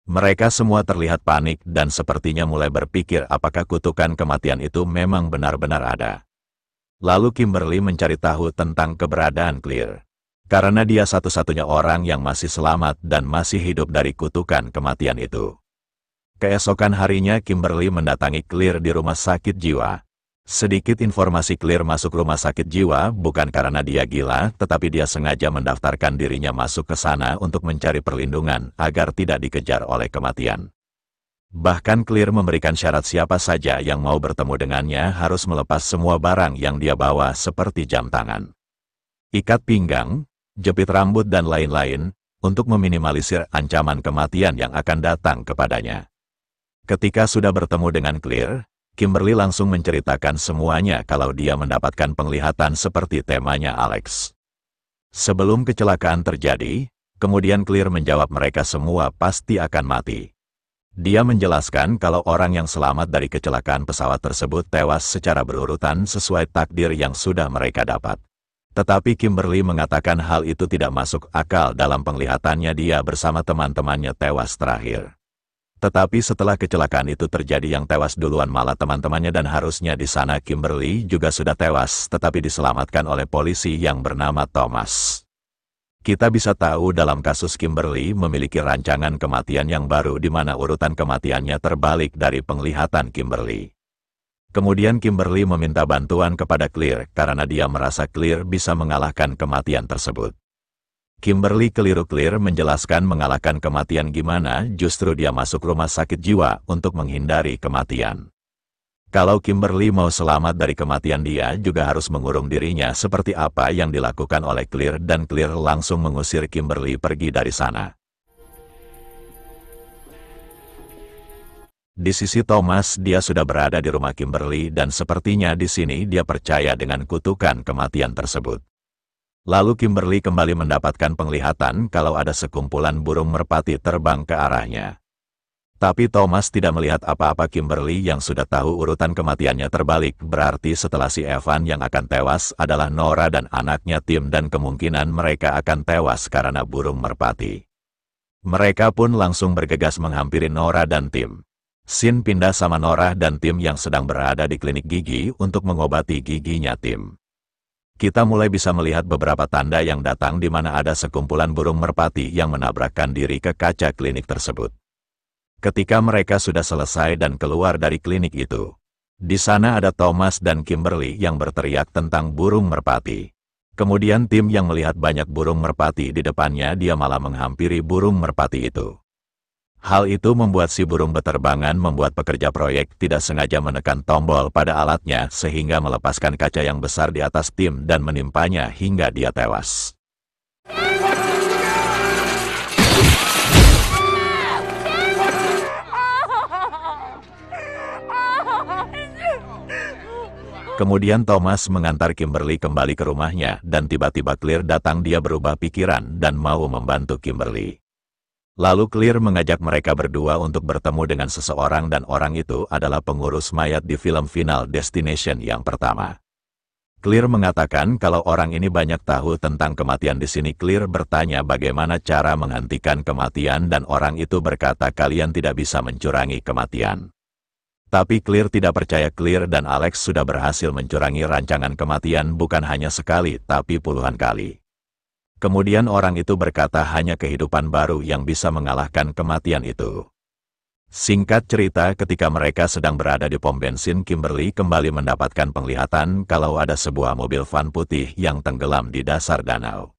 Mereka semua terlihat panik dan sepertinya mulai berpikir apakah kutukan kematian itu memang benar-benar ada. Lalu Kimberly mencari tahu tentang keberadaan Clear. Karena dia satu-satunya orang yang masih selamat dan masih hidup dari kutukan kematian itu. Keesokan harinya Kimberly mendatangi Clear di rumah sakit jiwa. Sedikit informasi Clear masuk rumah sakit jiwa bukan karena dia gila, tetapi dia sengaja mendaftarkan dirinya masuk ke sana untuk mencari perlindungan agar tidak dikejar oleh kematian. Bahkan Clear memberikan syarat siapa saja yang mau bertemu dengannya harus melepas semua barang yang dia bawa seperti jam tangan, ikat pinggang, jepit rambut dan lain-lain, untuk meminimalisir ancaman kematian yang akan datang kepadanya. Ketika sudah bertemu dengan Clear, Kimberly langsung menceritakan semuanya kalau dia mendapatkan penglihatan seperti temanya Alex. Sebelum kecelakaan terjadi, kemudian Clear menjawab mereka semua pasti akan mati. Dia menjelaskan kalau orang yang selamat dari kecelakaan pesawat tersebut tewas secara berurutan sesuai takdir yang sudah mereka dapat. Tetapi Kimberly mengatakan hal itu tidak masuk akal dalam penglihatannya dia bersama teman-temannya tewas terakhir. Tetapi setelah kecelakaan itu terjadi yang tewas duluan malah teman-temannya dan harusnya di sana Kimberly juga sudah tewas tetapi diselamatkan oleh polisi yang bernama Thomas. Kita bisa tahu dalam kasus Kimberly memiliki rancangan kematian yang baru di mana urutan kematiannya terbalik dari penglihatan Kimberly. Kemudian Kimberly meminta bantuan kepada Clear karena dia merasa Clear bisa mengalahkan kematian tersebut. Kimberly keliru. Clear menjelaskan mengalahkan kematian gimana, justru dia masuk rumah sakit jiwa untuk menghindari kematian. Kalau Kimberly mau selamat dari kematian dia juga harus mengurung dirinya seperti apa yang dilakukan oleh Clear dan Clear langsung mengusir Kimberly pergi dari sana. Di sisi Thomas, dia sudah berada di rumah Kimberly dan sepertinya di sini dia percaya dengan kutukan kematian tersebut. Lalu Kimberly kembali mendapatkan penglihatan kalau ada sekumpulan burung merpati terbang ke arahnya. Tapi Thomas tidak melihat apa-apa. Kimberly yang sudah tahu urutan kematiannya terbalik, berarti setelah si Evan yang akan tewas adalah Nora dan anaknya Tim dan kemungkinan mereka akan tewas karena burung merpati. Mereka pun langsung bergegas menghampiri Nora dan Tim. Sin pindah sama Nora dan Tim yang sedang berada di klinik gigi untuk mengobati giginya Tim. Kita mulai bisa melihat beberapa tanda yang datang di mana ada sekumpulan burung merpati yang menabrakkan diri ke kaca klinik tersebut. Ketika mereka sudah selesai dan keluar dari klinik itu, di sana ada Thomas dan Kimberly yang berteriak tentang burung merpati. Kemudian Tim yang melihat banyak burung merpati di depannya, dia malah menghampiri burung merpati itu. Hal itu membuat si burung beterbangan membuat pekerja proyek tidak sengaja menekan tombol pada alatnya sehingga melepaskan kaca yang besar di atas Tim dan menimpanya hingga dia tewas. Kemudian Thomas mengantar Kimberly kembali ke rumahnya dan tiba-tiba Clear datang. Dia berubah pikiran dan mau membantu Kimberly. Lalu Clear mengajak mereka berdua untuk bertemu dengan seseorang dan orang itu adalah pengurus mayat di film Final Destination yang pertama. Clear mengatakan kalau orang ini banyak tahu tentang kematian di sini. Clear bertanya bagaimana cara menghentikan kematian dan orang itu berkata kalian tidak bisa mencurangi kematian. Tapi Clear tidak percaya. Clear dan Alex sudah berhasil mencurangi rancangan kematian bukan hanya sekali tapi puluhan kali. Kemudian orang itu berkata hanya kehidupan baru yang bisa mengalahkan kematian itu. Singkat cerita, ketika mereka sedang berada di pom bensin, Kimberly kembali mendapatkan penglihatan kalau ada sebuah mobil van putih yang tenggelam di dasar danau.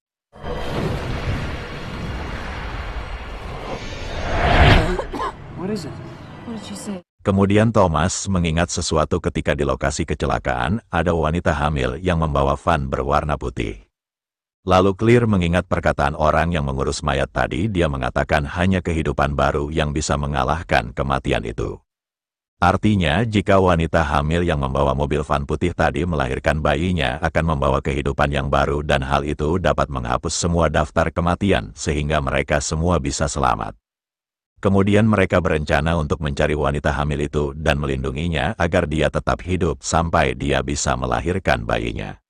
Kemudian Thomas mengingat sesuatu ketika di lokasi kecelakaan, ada wanita hamil yang membawa van berwarna putih. Lalu Clear mengingat perkataan orang yang mengurus mayat tadi, dia mengatakan hanya kehidupan baru yang bisa mengalahkan kematian itu. Artinya, jika wanita hamil yang membawa mobil van putih tadi melahirkan bayinya akan membawa kehidupan yang baru dan hal itu dapat menghapus semua daftar kematian sehingga mereka semua bisa selamat. Kemudian mereka berencana untuk mencari wanita hamil itu dan melindunginya agar dia tetap hidup sampai dia bisa melahirkan bayinya.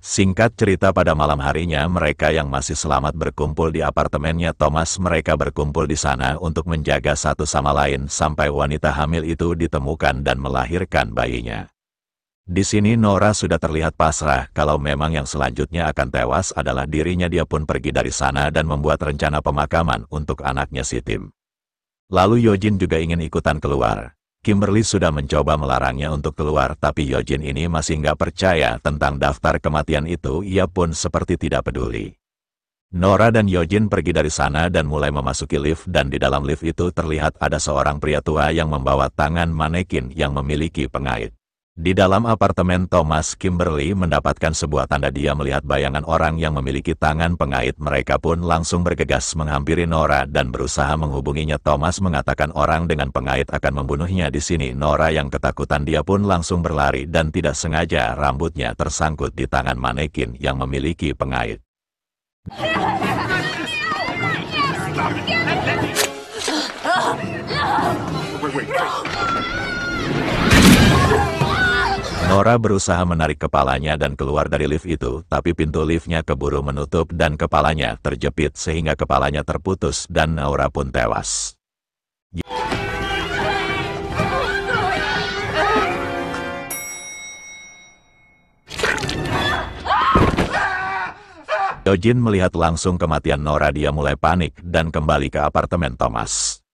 Singkat cerita, pada malam harinya mereka yang masih selamat berkumpul di apartemennya Thomas. Mereka berkumpul di sana untuk menjaga satu sama lain sampai wanita hamil itu ditemukan dan melahirkan bayinya. Di sini Nora sudah terlihat pasrah kalau memang yang selanjutnya akan tewas adalah dirinya. Dia pun pergi dari sana dan membuat rencana pemakaman untuk anaknya si Tim. Lalu Eugene juga ingin ikutan keluar. Kimberly sudah mencoba melarangnya untuk keluar, tapi Eugene ini masih nggak percaya tentang daftar kematian itu. Ia pun seperti tidak peduli. Nora dan Eugene pergi dari sana dan mulai memasuki lift, dan di dalam lift itu terlihat ada seorang pria tua yang membawa tangan manekin yang memiliki pengait. Di dalam apartemen Thomas, Kimberly mendapatkan sebuah tanda. Dia melihat bayangan orang yang memiliki tangan pengait. Mereka pun langsung bergegas menghampiri Nora dan berusaha menghubunginya. Thomas mengatakan orang dengan pengait akan membunuhnya di sini. Nora yang ketakutan, dia pun langsung berlari dan tidak sengaja rambutnya tersangkut di tangan manekin yang memiliki pengait. Nora berusaha menarik kepalanya dan keluar dari lift itu, tapi pintu liftnya keburu menutup dan kepalanya terjepit sehingga kepalanya terputus dan Nora pun tewas. Eugene melihat langsung kematian Nora. Dia mulai panik dan kembali ke apartemen Thomas.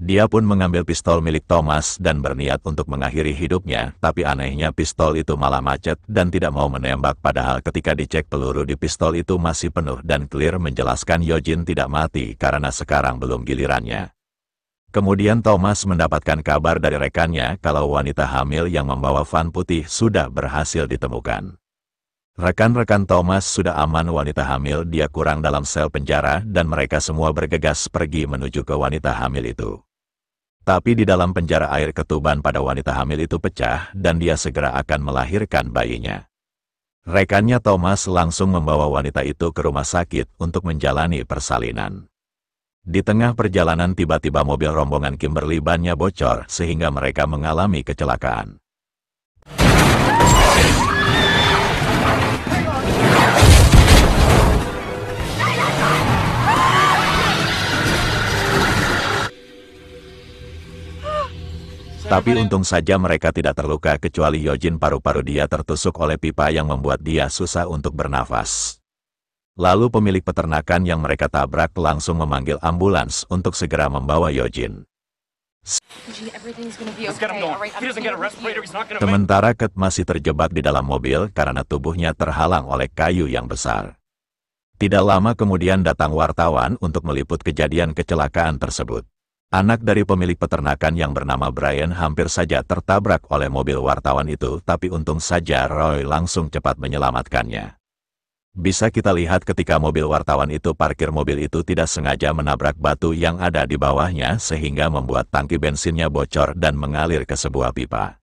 Dia pun mengambil pistol milik Thomas dan berniat untuk mengakhiri hidupnya, tapi anehnya pistol itu malah macet dan tidak mau menembak. Padahal ketika dicek peluru di pistol itu masih penuh dan Clear menjelaskan Eugene tidak mati karena sekarang belum gilirannya. Kemudian Thomas mendapatkan kabar dari rekannya kalau wanita hamil yang membawa van putih sudah berhasil ditemukan. Rekan-rekan Thomas sudah aman. Wanita hamil dia kurang dalam sel penjara dan mereka semua bergegas pergi menuju ke wanita hamil itu. Tapi di dalam penjara air ketuban pada wanita hamil itu pecah dan dia segera akan melahirkan bayinya. Rekannya Thomas langsung membawa wanita itu ke rumah sakit untuk menjalani persalinan. Di tengah perjalanan tiba-tiba mobil rombongan Kimberly bannya bocor sehingga mereka mengalami kecelakaan. Tapi untung saja mereka tidak terluka kecuali Eugene. Paru-paru dia tertusuk oleh pipa yang membuat dia susah untuk bernafas. Lalu pemilik peternakan yang mereka tabrak langsung memanggil ambulans untuk segera membawa Eugene. Sementara Kate masih terjebak di dalam mobil karena tubuhnya terhalang oleh kayu yang besar. Tidak lama kemudian datang wartawan untuk meliput kejadian kecelakaan tersebut. Anak dari pemilik peternakan yang bernama Brian hampir saja tertabrak oleh mobil wartawan itu, tapi untung saja Roy langsung cepat menyelamatkannya. Bisa kita lihat ketika mobil wartawan itu parkir, mobil itu tidak sengaja menabrak batu yang ada di bawahnya sehingga membuat tangki bensinnya bocor dan mengalir ke sebuah pipa.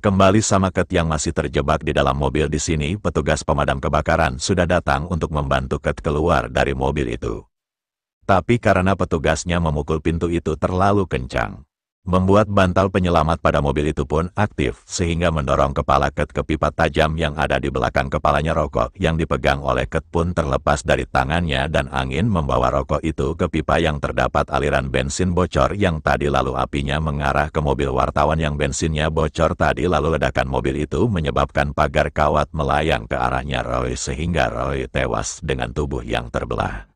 Kembali sama Kate yang masih terjebak di dalam mobil. Di sini petugas pemadam kebakaran sudah datang untuk membantu Kate keluar dari mobil itu. Tapi karena petugasnya memukul pintu itu terlalu kencang, membuat bantal penyelamat pada mobil itu pun aktif sehingga mendorong kepala Kate ke pipa tajam yang ada di belakang kepalanya. Rokok yang dipegang oleh Kate pun terlepas dari tangannya dan angin membawa rokok itu ke pipa yang terdapat aliran bensin bocor yang tadi. Lalu apinya mengarah ke mobil wartawan yang bensinnya bocor tadi. Lalu ledakan mobil itu menyebabkan pagar kawat melayang ke arahnya Roy sehingga Roy tewas dengan tubuh yang terbelah.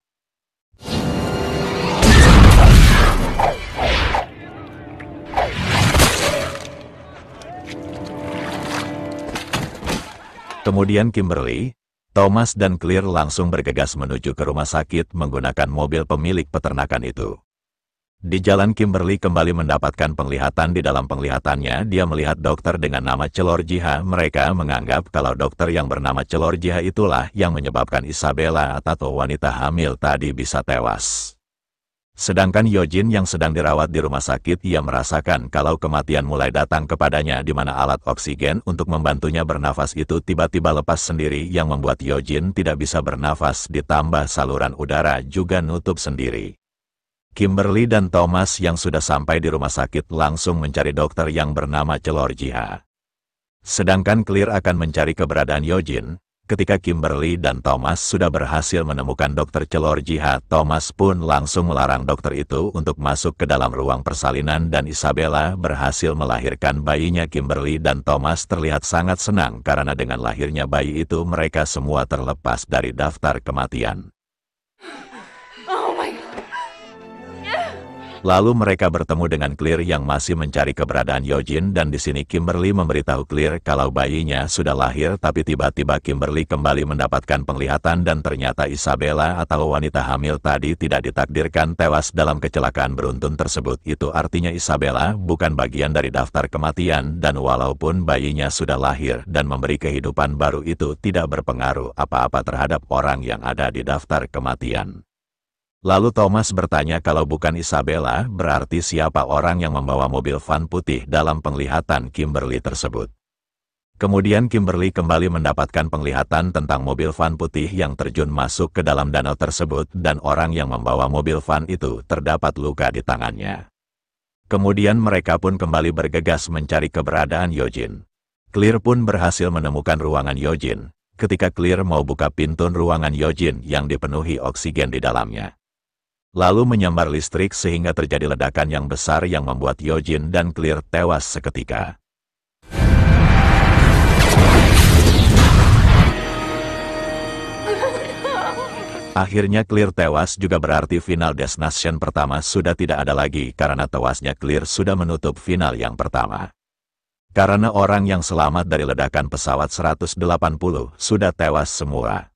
Kemudian Kimberly, Thomas dan Clear langsung bergegas menuju ke rumah sakit menggunakan mobil pemilik peternakan itu. Di jalan Kimberly kembali mendapatkan penglihatan. Di dalam penglihatannya dia melihat dokter dengan nama Celorjiha. Mereka menganggap kalau dokter yang bernama Celorjiha itulah yang menyebabkan Isabella atau wanita hamil tadi bisa tewas. Sedangkan Yojin yang sedang dirawat di rumah sakit, ia merasakan kalau kematian mulai datang kepadanya di mana alat oksigen untuk membantunya bernafas itu tiba-tiba lepas sendiri yang membuat Yojin tidak bisa bernafas, ditambah saluran udara juga nutup sendiri. Kimberly dan Thomas yang sudah sampai di rumah sakit langsung mencari dokter yang bernama Chelorjiha. Sedangkan Clear akan mencari keberadaan Yojin. Ketika Kimberly dan Thomas sudah berhasil menemukan dokter Chelorjiha, Thomas pun langsung melarang dokter itu untuk masuk ke dalam ruang persalinan dan Isabella berhasil melahirkan bayinya. Kimberly dan Thomas terlihat sangat senang karena dengan lahirnya bayi itu mereka semua terlepas dari daftar kematian. Lalu mereka bertemu dengan Clear yang masih mencari keberadaan Yojin dan di sini Kimberly memberitahu Clear kalau bayinya sudah lahir, tapi tiba-tiba Kimberly kembali mendapatkan penglihatan dan ternyata Isabella atau wanita hamil tadi tidak ditakdirkan tewas dalam kecelakaan beruntun tersebut. Itu artinya Isabella bukan bagian dari daftar kematian dan walaupun bayinya sudah lahir dan memberi kehidupan baru itu tidak berpengaruh apa-apa terhadap orang yang ada di daftar kematian. Lalu Thomas bertanya kalau bukan Isabella, berarti siapa orang yang membawa mobil van putih dalam penglihatan Kimberly tersebut. Kemudian Kimberly kembali mendapatkan penglihatan tentang mobil van putih yang terjun masuk ke dalam danau tersebut dan orang yang membawa mobil van itu terdapat luka di tangannya. Kemudian mereka pun kembali bergegas mencari keberadaan Yojin. Clear pun berhasil menemukan ruangan Yojin. Ketika Clear mau buka pintu ruangan Yojin yang dipenuhi oksigen di dalamnya, lalu menyambar listrik sehingga terjadi ledakan yang besar yang membuat Yojin dan Clear tewas seketika. Akhirnya Clear tewas juga berarti final destination pertama sudah tidak ada lagi karena tewasnya Clear sudah menutup final yang pertama. Karena orang yang selamat dari ledakan pesawat 180 sudah tewas semua.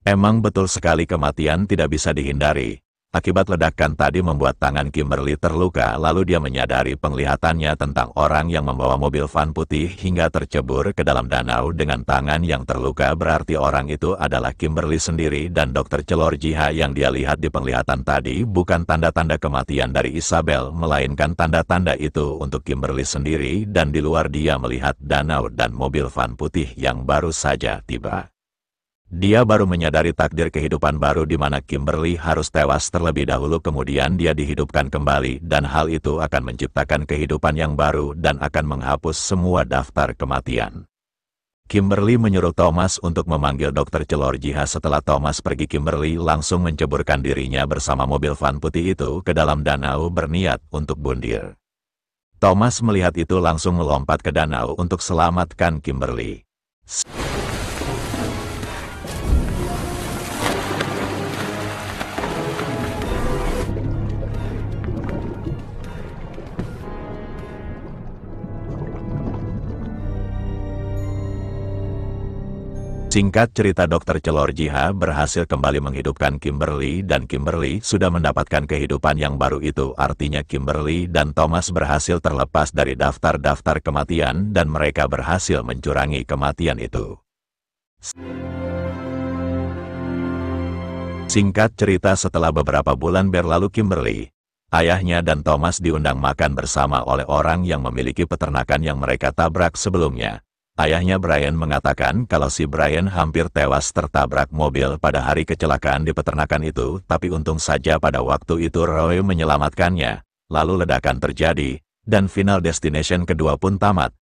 Emang betul sekali kematian tidak bisa dihindari. Akibat ledakan tadi membuat tangan Kimberly terluka, lalu dia menyadari penglihatannya tentang orang yang membawa mobil van putih hingga tercebur ke dalam danau dengan tangan yang terluka, berarti orang itu adalah Kimberly sendiri dan dokter Chelorjiha yang dia lihat di penglihatan tadi bukan tanda-tanda kematian dari Isabel, melainkan tanda-tanda itu untuk Kimberly sendiri dan di luar dia melihat danau dan mobil van putih yang baru saja tiba. Dia baru menyadari takdir kehidupan baru di mana Kimberly harus tewas terlebih dahulu kemudian dia dihidupkan kembali dan hal itu akan menciptakan kehidupan yang baru dan akan menghapus semua daftar kematian. Kimberly menyuruh Thomas untuk memanggil dokter Chelorjiha. Setelah Thomas pergi, Kimberly langsung menceburkan dirinya bersama mobil van putih itu ke dalam danau berniat untuk bundir. Thomas melihat itu langsung melompat ke danau untuk selamatkan Kimberly. Singkat cerita, dokter Chelorjiha berhasil kembali menghidupkan Kimberly dan Kimberly sudah mendapatkan kehidupan yang baru. Itu artinya Kimberly dan Thomas berhasil terlepas dari daftar-daftar kematian dan mereka berhasil mencurangi kematian itu. Singkat cerita, setelah beberapa bulan berlalu, Kimberly, ayahnya dan Thomas diundang makan bersama oleh orang yang memiliki peternakan yang mereka tabrak sebelumnya. Ayahnya Brian mengatakan kalau si Brian hampir tewas tertabrak mobil pada hari kecelakaan di peternakan itu, tapi untung saja pada waktu itu Roy menyelamatkannya. Lalu ledakan terjadi, dan final destination kedua pun tamat.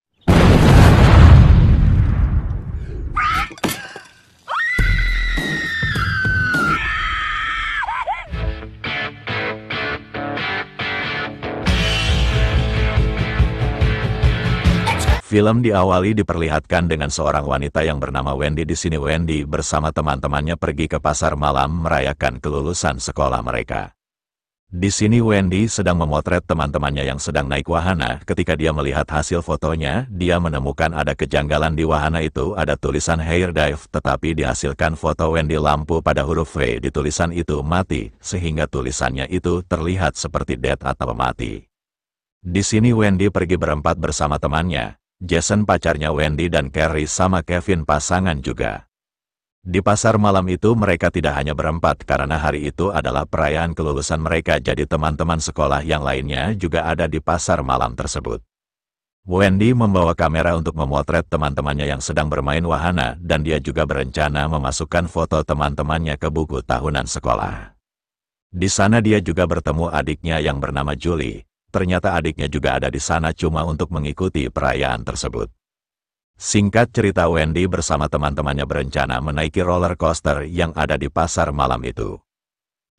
Film diawali diperlihatkan dengan seorang wanita yang bernama Wendy. Di sini Wendy bersama teman-temannya pergi ke pasar malam merayakan kelulusan sekolah mereka. Di sini Wendy sedang memotret teman-temannya yang sedang naik wahana. Ketika dia melihat hasil fotonya, dia menemukan ada kejanggalan di wahana itu, ada tulisan hair dive, tetapi dihasilkan foto Wendy lampu pada huruf V di tulisan itu mati, sehingga tulisannya itu terlihat seperti dead atau mati. Di sini Wendy pergi berempat bersama temannya. Jason pacarnya Wendy dan Carrie sama Kevin pasangan juga. Di pasar malam itu mereka tidak hanya berempat karena hari itu adalah perayaan kelulusan mereka, jadi teman-teman sekolah yang lainnya juga ada di pasar malam tersebut. Wendy membawa kamera untuk memotret teman-temannya yang sedang bermain wahana dan dia juga berencana memasukkan foto teman-temannya ke buku tahunan sekolah. Di sana dia juga bertemu adiknya yang bernama Julie. Ternyata adiknya juga ada di sana cuma untuk mengikuti perayaan tersebut. Singkat cerita, Wendy bersama teman-temannya berencana menaiki roller coaster yang ada di pasar malam itu.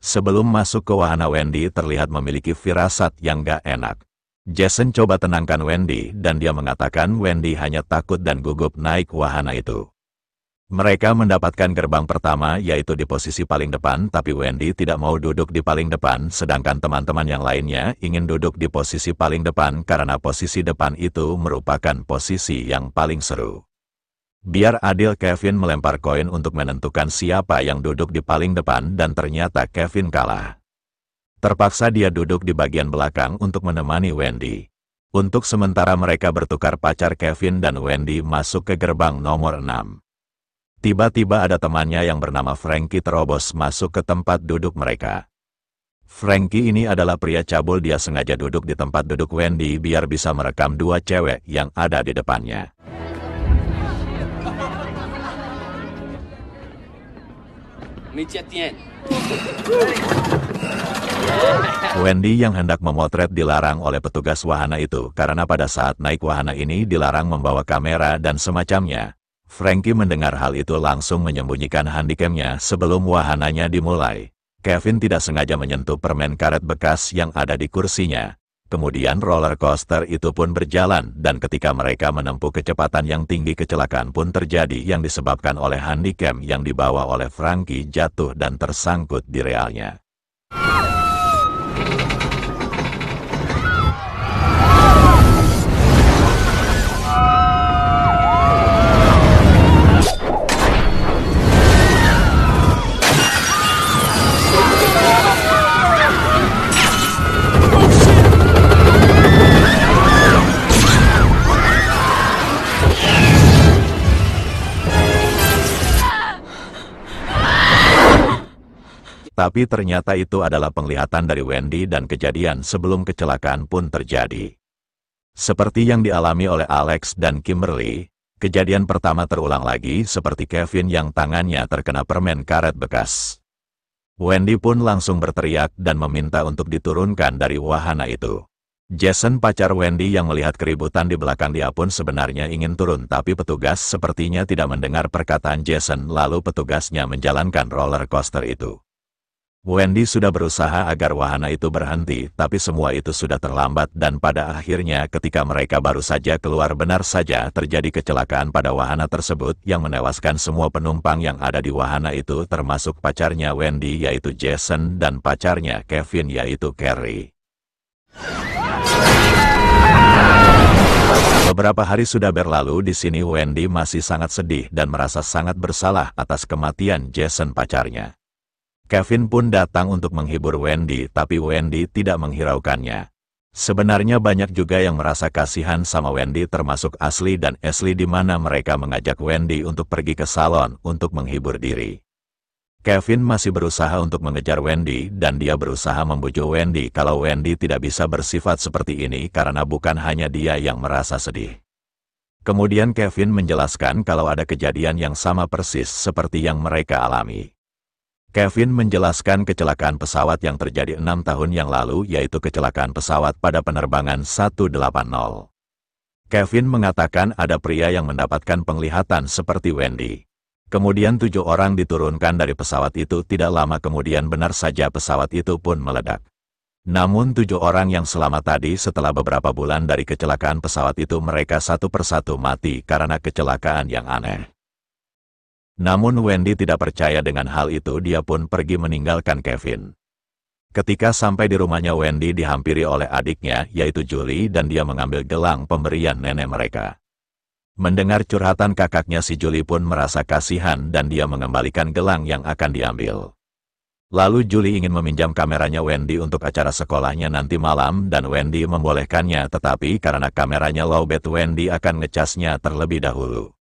Sebelum masuk ke wahana, Wendy terlihat memiliki firasat yang gak enak. Jason coba tenangkan Wendy dan dia mengatakan Wendy hanya takut dan gugup naik wahana itu. Mereka mendapatkan gerbang pertama yaitu di posisi paling depan, tapi Wendy tidak mau duduk di paling depan sedangkan teman-teman yang lainnya ingin duduk di posisi paling depan karena posisi depan itu merupakan posisi yang paling seru. Biar adil, Kevin melempar koin untuk menentukan siapa yang duduk di paling depan dan ternyata Kevin kalah. Terpaksa dia duduk di bagian belakang untuk menemani Wendy. Untuk sementara mereka bertukar pacar, Kevin dan Wendy masuk ke gerbang nomor 6. Tiba-tiba ada temannya yang bernama Frankie terobos masuk ke tempat duduk mereka. Frankie ini adalah pria cabul, dia sengaja duduk di tempat duduk Wendy biar bisa merekam dua cewek yang ada di depannya. Wendy yang hendak memotret dilarang oleh petugas wahana itu karena pada saat naik wahana ini dilarang membawa kamera dan semacamnya. Frankie mendengar hal itu langsung menyembunyikan handycamnya sebelum wahananya dimulai. Kevin tidak sengaja menyentuh permen karet bekas yang ada di kursinya. Kemudian roller coaster itu pun berjalan dan ketika mereka menempuh kecepatan yang tinggi, kecelakaan pun terjadi yang disebabkan oleh handycam yang dibawa oleh Frankie jatuh dan tersangkut di relnya. Tapi ternyata itu adalah penglihatan dari Wendy dan kejadian sebelum kecelakaan pun terjadi. Seperti yang dialami oleh Alex dan Kimberly, kejadian pertama terulang lagi seperti Kevin yang tangannya terkena permen karet bekas. Wendy pun langsung berteriak dan meminta untuk diturunkan dari wahana itu. Jason, pacar Wendy yang melihat keributan di belakang, dia pun sebenarnya ingin turun tapi petugas sepertinya tidak mendengar perkataan Jason lalu petugasnya menjalankan roller coaster itu. Wendy sudah berusaha agar wahana itu berhenti, tapi semua itu sudah terlambat dan pada akhirnya ketika mereka baru saja keluar benar saja terjadi kecelakaan pada wahana tersebut yang menewaskan semua penumpang yang ada di wahana itu termasuk pacarnya Wendy yaitu Jason dan pacarnya Kevin yaitu Carrie. Beberapa hari sudah berlalu di sini, Wendy masih sangat sedih dan merasa sangat bersalah atas kematian Jason pacarnya. Kevin pun datang untuk menghibur Wendy, tapi Wendy tidak menghiraukannya. Sebenarnya banyak juga yang merasa kasihan sama Wendy termasuk Ashley dan Ashley di mana mereka mengajak Wendy untuk pergi ke salon untuk menghibur diri. Kevin masih berusaha untuk mengejar Wendy dan dia berusaha membujuk Wendy kalau Wendy tidak bisa bersifat seperti ini karena bukan hanya dia yang merasa sedih. Kemudian Kevin menjelaskan kalau ada kejadian yang sama persis seperti yang mereka alami. Kevin menjelaskan kecelakaan pesawat yang terjadi 6 tahun yang lalu yaitu kecelakaan pesawat pada penerbangan 180. Kevin mengatakan ada pria yang mendapatkan penglihatan seperti Wendy. Kemudian 7 orang diturunkan dari pesawat itu, tidak lama kemudian benar saja pesawat itu pun meledak. Namun 7 orang yang selamat tadi setelah beberapa bulan dari kecelakaan pesawat itu mereka satu persatu mati karena kecelakaan yang aneh. Namun Wendy tidak percaya dengan hal itu, dia pun pergi meninggalkan Kevin. Ketika sampai di rumahnya, Wendy dihampiri oleh adiknya yaitu Julie dan dia mengambil gelang pemberian nenek mereka. Mendengar curhatan kakaknya, si Julie pun merasa kasihan dan dia mengembalikan gelang yang akan diambil. Lalu Julie ingin meminjam kameranya Wendy untuk acara sekolahnya nanti malam dan Wendy membolehkannya, tetapi karena kameranya lowbat Wendy akan ngecasnya terlebih dahulu.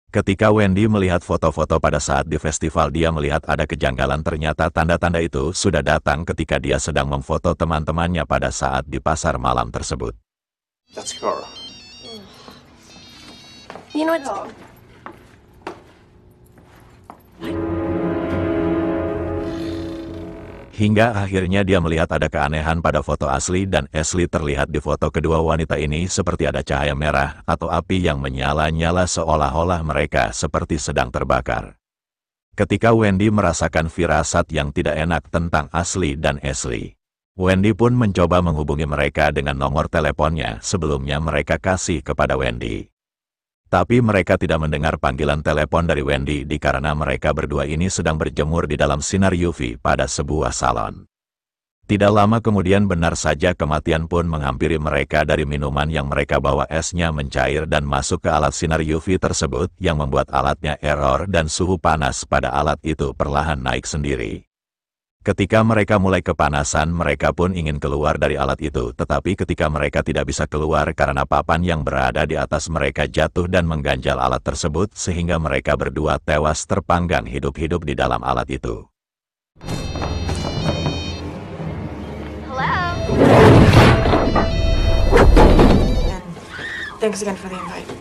Ketika Wendy melihat foto-foto pada saat di festival, dia melihat ada kejanggalan. Ternyata tanda-tanda itu sudah datang ketika dia sedang memfoto teman-temannya pada saat di pasar malam tersebut. That's Carl. You know what? Hingga akhirnya dia melihat ada keanehan pada foto asli dan Ashley terlihat di foto kedua wanita ini seperti ada cahaya merah atau api yang menyala-nyala seolah-olah mereka seperti sedang terbakar. Ketika Wendy merasakan firasat yang tidak enak tentang Ashley dan Ashley, Wendy pun mencoba menghubungi mereka dengan nomor teleponnya sebelumnya mereka kasih kepada Wendy. Tapi mereka tidak mendengar panggilan telepon dari Wendy dikarenakan mereka berdua ini sedang berjemur di dalam sinar UV pada sebuah salon. Tidak lama kemudian benar saja kematian pun menghampiri mereka dari minuman yang mereka bawa. Esnya mencair dan masuk ke alat sinar UV tersebut yang membuat alatnya error dan suhu panas pada alat itu perlahan naik sendiri. Ketika mereka mulai kepanasan, mereka pun ingin keluar dari alat itu, tetapi ketika mereka tidak bisa keluar karena papan yang berada di atas mereka jatuh dan mengganjal alat tersebut sehingga mereka berdua tewas terpanggang hidup-hidup di dalam alat itu. Hello? And thanks again for the invite.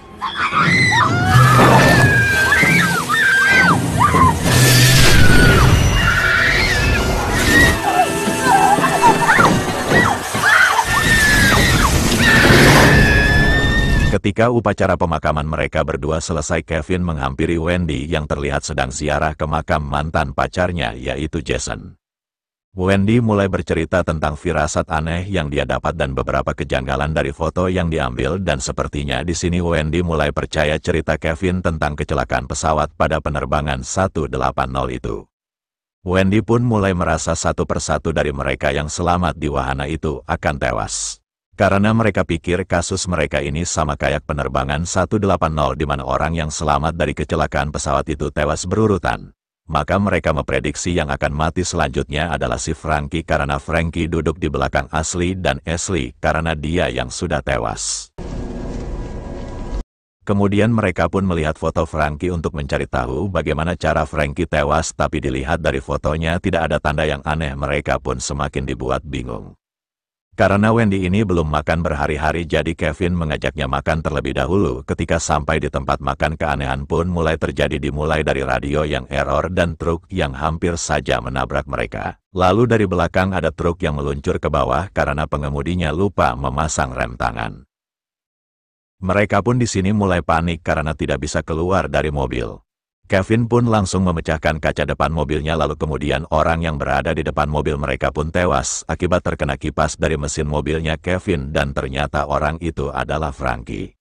Ketika upacara pemakaman mereka berdua selesai, Kevin menghampiri Wendy yang terlihat sedang ziarah ke makam mantan pacarnya yaitu Jason. Wendy mulai bercerita tentang firasat aneh yang dia dapat dan beberapa kejanggalan dari foto yang diambil dan sepertinya di sini Wendy mulai percaya cerita Kevin tentang kecelakaan pesawat pada penerbangan 180 itu. Wendy pun mulai merasa satu persatu dari mereka yang selamat di wahana itu akan tewas. Karena mereka pikir kasus mereka ini sama kayak penerbangan 180 di mana orang yang selamat dari kecelakaan pesawat itu tewas berurutan. Maka mereka memprediksi yang akan mati selanjutnya adalah si Frankie karena Frankie duduk di belakang Ashley dan Ashley karena dia yang sudah tewas. Kemudian mereka pun melihat foto Frankie untuk mencari tahu bagaimana cara Frankie tewas, tapi dilihat dari fotonya tidak ada tanda yang aneh. Mereka pun semakin dibuat bingung. Karena Wendy ini belum makan berhari-hari, jadi Kevin mengajaknya makan terlebih dahulu. Ketika sampai di tempat makan, keanehan pun mulai terjadi, dimulai dari radio yang error dan truk yang hampir saja menabrak mereka. Lalu dari belakang ada truk yang meluncur ke bawah karena pengemudinya lupa memasang rem tangan. Mereka pun di sini mulai panik karena tidak bisa keluar dari mobil. Kevin pun langsung memecahkan kaca depan mobilnya, lalu kemudian orang yang berada di depan mobil mereka pun tewas akibat terkena kipas dari mesin mobilnya Kevin, dan ternyata orang itu adalah Frankie.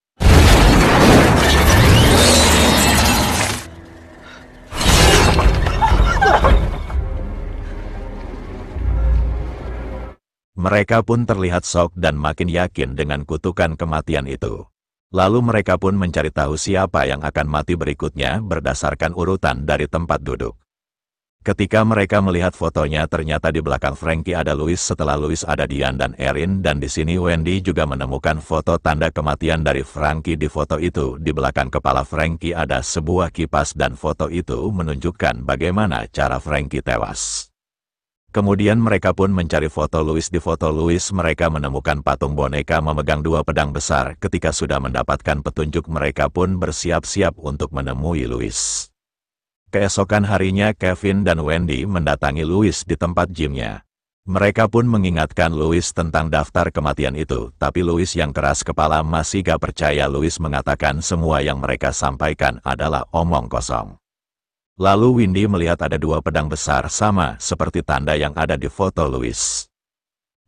Mereka pun terlihat shock dan makin yakin dengan kutukan kematian itu. Lalu mereka pun mencari tahu siapa yang akan mati berikutnya berdasarkan urutan dari tempat duduk. Ketika mereka melihat fotonya, ternyata di belakang Frankie ada Louis, setelah Louis ada Diane dan Erin, dan di sini Wendy juga menemukan foto tanda kematian dari Frankie. Di foto itu, di belakang kepala Frankie ada sebuah kipas dan foto itu menunjukkan bagaimana cara Frankie tewas. Kemudian mereka pun mencari foto Louis. Di foto Louis mereka menemukan patung boneka memegang dua pedang besar. Ketika sudah mendapatkan petunjuk, mereka pun bersiap-siap untuk menemui Louis. Keesokan harinya Kevin dan Wendy mendatangi Louis di tempat gymnya. Mereka pun mengingatkan Louis tentang daftar kematian itu, tapi Louis yang keras kepala masih gak percaya. Louis mengatakan semua yang mereka sampaikan adalah omong kosong. Lalu Wendy melihat ada dua pedang besar sama seperti tanda yang ada di foto Louis.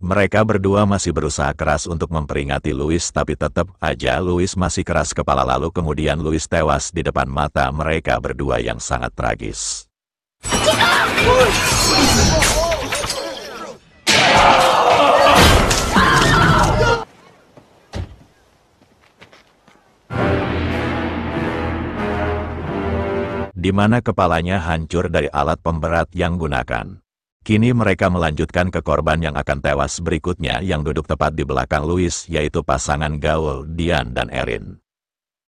Mereka berdua masih berusaha keras untuk memperingati Louis, tapi tetap aja Louis masih keras kepala. Lalu kemudian Louis tewas di depan mata mereka berdua yang sangat tragis. Di mana kepalanya hancur dari alat pemberat yang gunakan. Kini mereka melanjutkan ke korban yang akan tewas berikutnya yang duduk tepat di belakang Louis, yaitu pasangan gaul Diane dan Erin.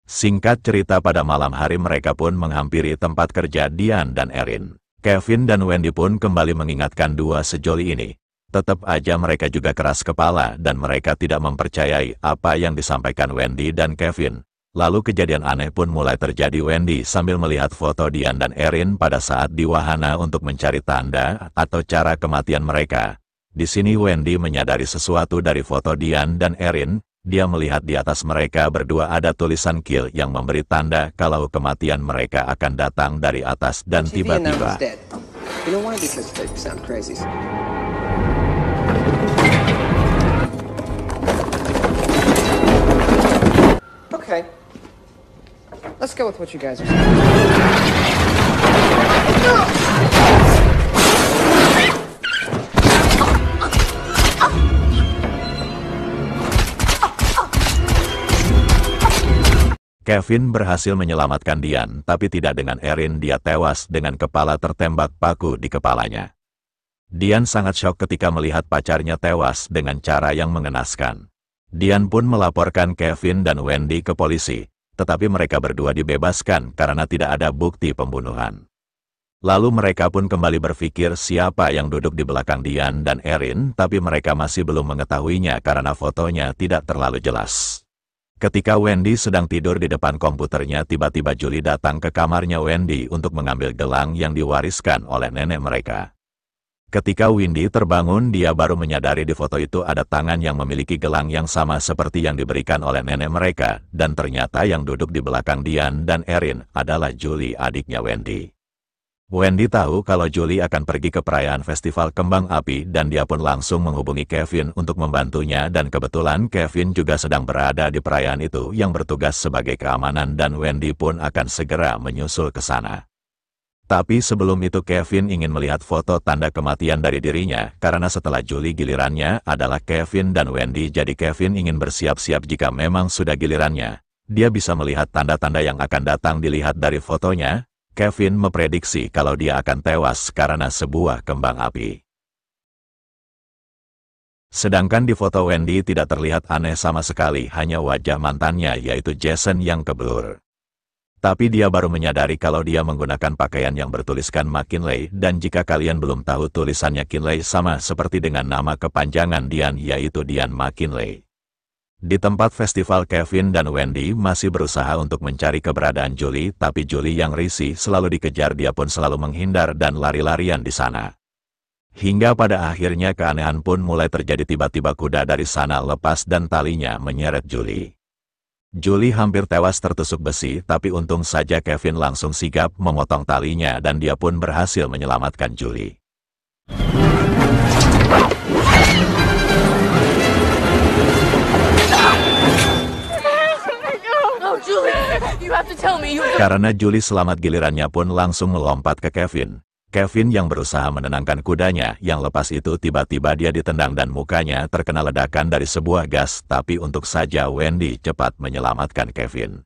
Singkat cerita, pada malam hari mereka pun menghampiri tempat kerja Diane dan Erin. Kevin dan Wendy pun kembali mengingatkan dua sejoli ini. Tetap aja mereka juga keras kepala dan mereka tidak mempercayai apa yang disampaikan Wendy dan Kevin. Lalu kejadian aneh pun mulai terjadi. Wendy sambil melihat foto Diane dan Erin pada saat di wahana untuk mencari tanda atau cara kematian mereka. Di sini Wendy menyadari sesuatu dari foto Diane dan Erin. Dia melihat di atas mereka berdua ada tulisan kill yang memberi tanda kalau kematian mereka akan datang dari atas dan tiba-tiba. Okay. Let's go with what you guys are saying. Kevin berhasil menyelamatkan Diane, tapi tidak dengan Erin. Dia tewas dengan kepala tertembak paku di kepalanya. Diane sangat syok ketika melihat pacarnya tewas dengan cara yang mengenaskan. Diane pun melaporkan Kevin dan Wendy ke polisi, tetapi mereka berdua dibebaskan karena tidak ada bukti pembunuhan. Lalu mereka pun kembali berpikir siapa yang duduk di belakang Diane dan Erin, tapi mereka masih belum mengetahuinya karena fotonya tidak terlalu jelas. Ketika Wendy sedang tidur di depan komputernya, tiba-tiba Julie datang ke kamarnya Wendy untuk mengambil gelang yang diwariskan oleh nenek mereka. Ketika Wendy terbangun, dia baru menyadari di foto itu ada tangan yang memiliki gelang yang sama seperti yang diberikan oleh nenek mereka, dan ternyata yang duduk di belakang Diane dan Erin adalah Julie, adiknya Wendy. Wendy tahu kalau Julie akan pergi ke perayaan festival kembang api dan dia pun langsung menghubungi Kevin untuk membantunya, dan kebetulan Kevin juga sedang berada di perayaan itu yang bertugas sebagai keamanan dan Wendy pun akan segera menyusul ke sana. Tapi sebelum itu Kevin ingin melihat foto tanda kematian dari dirinya karena setelah Julie gilirannya adalah Kevin dan Wendy, jadi Kevin ingin bersiap-siap jika memang sudah gilirannya. Dia bisa melihat tanda-tanda yang akan datang dilihat dari fotonya. Kevin memprediksi kalau dia akan tewas karena sebuah kembang api. Sedangkan di foto Wendy tidak terlihat aneh sama sekali, hanya wajah mantannya yaitu Jason yang keblur. Tapi dia baru menyadari kalau dia menggunakan pakaian yang bertuliskan McKinley, dan jika kalian belum tahu tulisannya Kinley sama seperti dengan nama kepanjangan Diane yaitu Diane McKinley. Di tempat festival Kevin dan Wendy masih berusaha untuk mencari keberadaan Julie, tapi Julie yang risih selalu dikejar. Dia pun selalu menghindar dan lari-larian di sana. Hingga pada akhirnya keanehan pun mulai terjadi, tiba-tiba kuda dari sana lepas dan talinya menyeret Julie. Julie hampir tewas tertusuk besi, tapi untung saja Kevin langsung sigap memotong talinya dan dia pun berhasil menyelamatkan Julie. Karena Julie selamat, gilirannya pun langsung melompat ke Kevin. Kevin yang berusaha menenangkan kudanya yang lepas itu, tiba-tiba dia ditendang dan mukanya terkena ledakan dari sebuah gas, tapi untuk saja Wendy cepat menyelamatkan Kevin.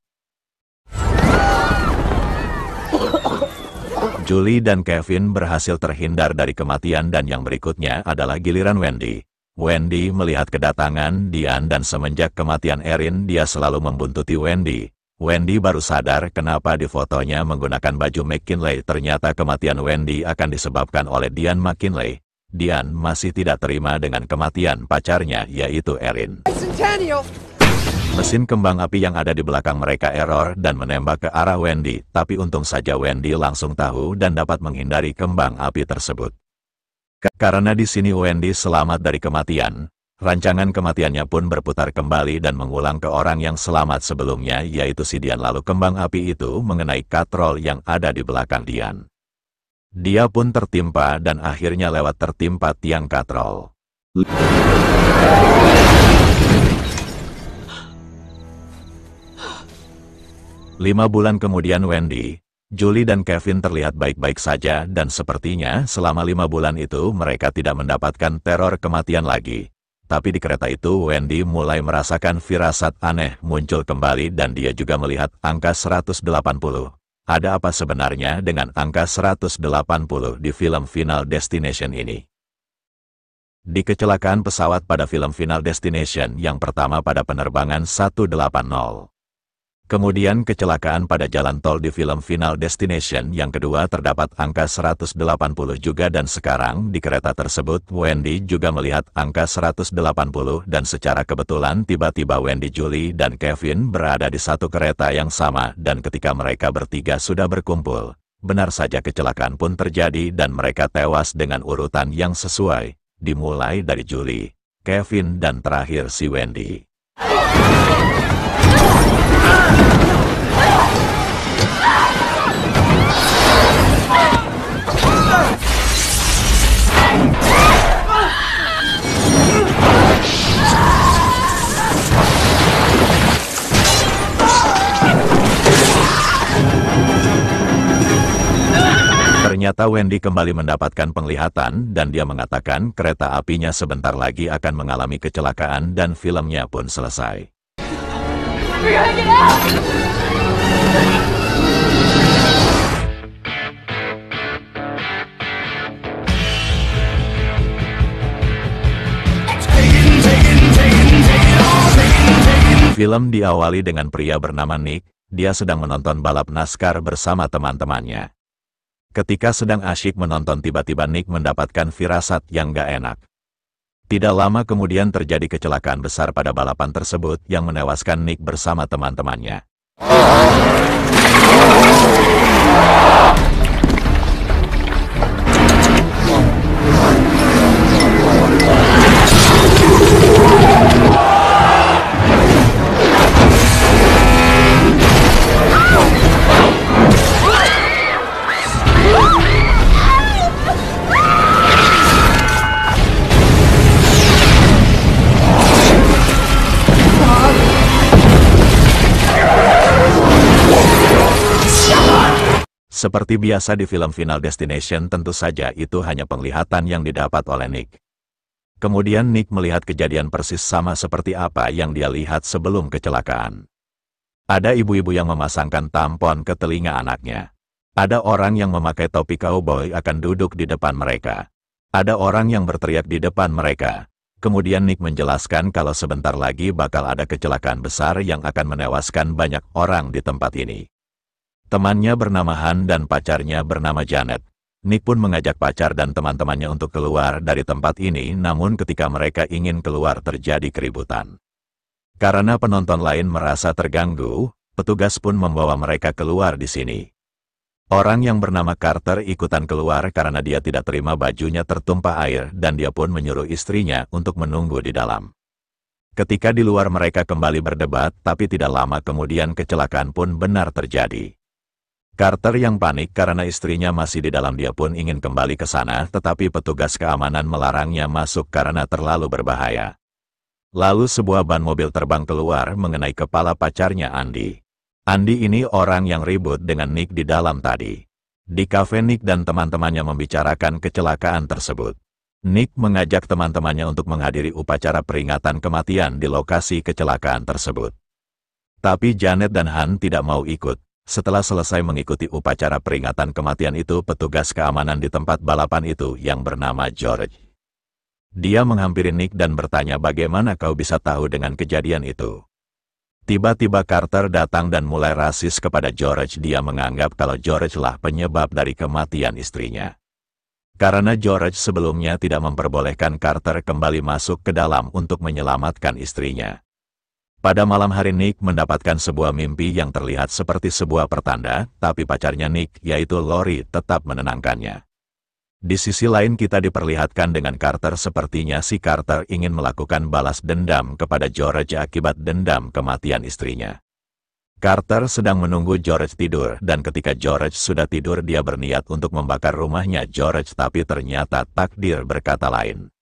Julie dan Kevin berhasil terhindar dari kematian dan yang berikutnya adalah giliran Wendy. Wendy melihat kedatangan Diane dan semenjak kematian Erin dia selalu membuntuti Wendy. Wendy baru sadar kenapa di fotonya menggunakan baju McKinley. Ternyata kematian Wendy akan disebabkan oleh Diane McKinley. Diane masih tidak terima dengan kematian pacarnya yaitu Erin. Mesin kembang api yang ada di belakang mereka error dan menembak ke arah Wendy, tapi untung saja Wendy langsung tahu dan dapat menghindari kembang api tersebut. Karena di sini Wendy selamat dari kematian, rancangan kematiannya pun berputar kembali dan mengulang ke orang yang selamat sebelumnya yaitu si Diane. Lalu kembang api itu mengenai katrol yang ada di belakang Diane. Dia pun tertimpa dan akhirnya lewat tertimpa tiang katrol. 5 bulan kemudian Wendy, Julie dan Kevin terlihat baik-baik saja dan sepertinya selama 5 bulan itu mereka tidak mendapatkan teror kematian lagi. Tapi di kereta itu Wendy mulai merasakan firasat aneh muncul kembali dan dia juga melihat angka 180. Ada apa sebenarnya dengan angka 180 di film Final Destination ini? Di kecelakaan pesawat pada film Final Destination yang pertama pada penerbangan 180. Kemudian kecelakaan pada jalan tol di film Final Destination yang kedua terdapat angka 180 juga dan sekarang di kereta tersebut Wendy juga melihat angka 180 dan secara kebetulan tiba-tiba Wendy, Julie, dan Kevin berada di satu kereta yang sama dan ketika mereka bertiga sudah berkumpul, benar saja kecelakaan pun terjadi dan mereka tewas dengan urutan yang sesuai, dimulai dari Julie, Kevin dan terakhir si Wendy. Ternyata Wendy kembali mendapatkan penglihatan dan dia mengatakan kereta apinya sebentar lagi akan mengalami kecelakaan dan filmnya pun selesai. We're gonna get out! Film diawali dengan pria bernama Nick, dia sedang menonton balap NASCAR bersama teman-temannya. Ketika sedang asyik menonton tiba-tiba Nick mendapatkan firasat yang gak enak. Tidak lama kemudian terjadi kecelakaan besar pada balapan tersebut yang menewaskan Nick bersama teman-temannya. Seperti biasa di film Final Destination tentu saja itu hanya penglihatan yang didapat oleh Nick. Kemudian Nick melihat kejadian persis sama seperti apa yang dia lihat sebelum kecelakaan. Ada ibu-ibu yang memasangkan tampon ke telinga anaknya. Ada orang yang memakai topi cowboy akan duduk di depan mereka. Ada orang yang berteriak di depan mereka. Kemudian Nick menjelaskan kalau sebentar lagi bakal ada kecelakaan besar yang akan menewaskan banyak orang di tempat ini. Temannya bernama Han dan pacarnya bernama Janet. Nick pun mengajak pacar dan teman-temannya untuk keluar dari tempat ini, namun ketika mereka ingin keluar terjadi keributan. Karena penonton lain merasa terganggu, petugas pun membawa mereka keluar di sini. Orang yang bernama Carter ikutan keluar karena dia tidak terima bajunya tertumpah air dan dia pun menyuruh istrinya untuk menunggu di dalam. Ketika di luar mereka kembali berdebat, tapi tidak lama kemudian kecelakaan pun benar terjadi. Carter yang panik karena istrinya masih di dalam dia pun ingin kembali ke sana tetapi petugas keamanan melarangnya masuk karena terlalu berbahaya. Lalu sebuah ban mobil terbang keluar mengenai kepala pacarnya Andy. Andy ini orang yang ribut dengan Nick di dalam tadi. Di kafe Nick dan teman-temannya membicarakan kecelakaan tersebut. Nick mengajak teman-temannya untuk menghadiri upacara peringatan kematian di lokasi kecelakaan tersebut. Tapi Janet dan Han tidak mau ikut. Setelah selesai mengikuti upacara peringatan kematian itu, petugas keamanan di tempat balapan itu yang bernama George. Dia menghampiri Nick dan bertanya bagaimana kau bisa tahu dengan kejadian itu. Tiba-tiba Carter datang dan mulai rasis kepada George. Dia menganggap kalau George lah penyebab dari kematian istrinya. Karena George sebelumnya tidak memperbolehkan Carter kembali masuk ke dalam untuk menyelamatkan istrinya. Pada malam hari Nick mendapatkan sebuah mimpi yang terlihat seperti sebuah pertanda, tapi pacarnya Nick, yaitu Lori, tetap menenangkannya. Di sisi lain kita diperlihatkan dengan Carter sepertinya si Carter ingin melakukan balas dendam kepada George akibat dendam kematian istrinya. Carter sedang menunggu George tidur dan ketika George sudah tidur dia berniat untuk membakar rumahnya George tapi ternyata takdir berkata lain.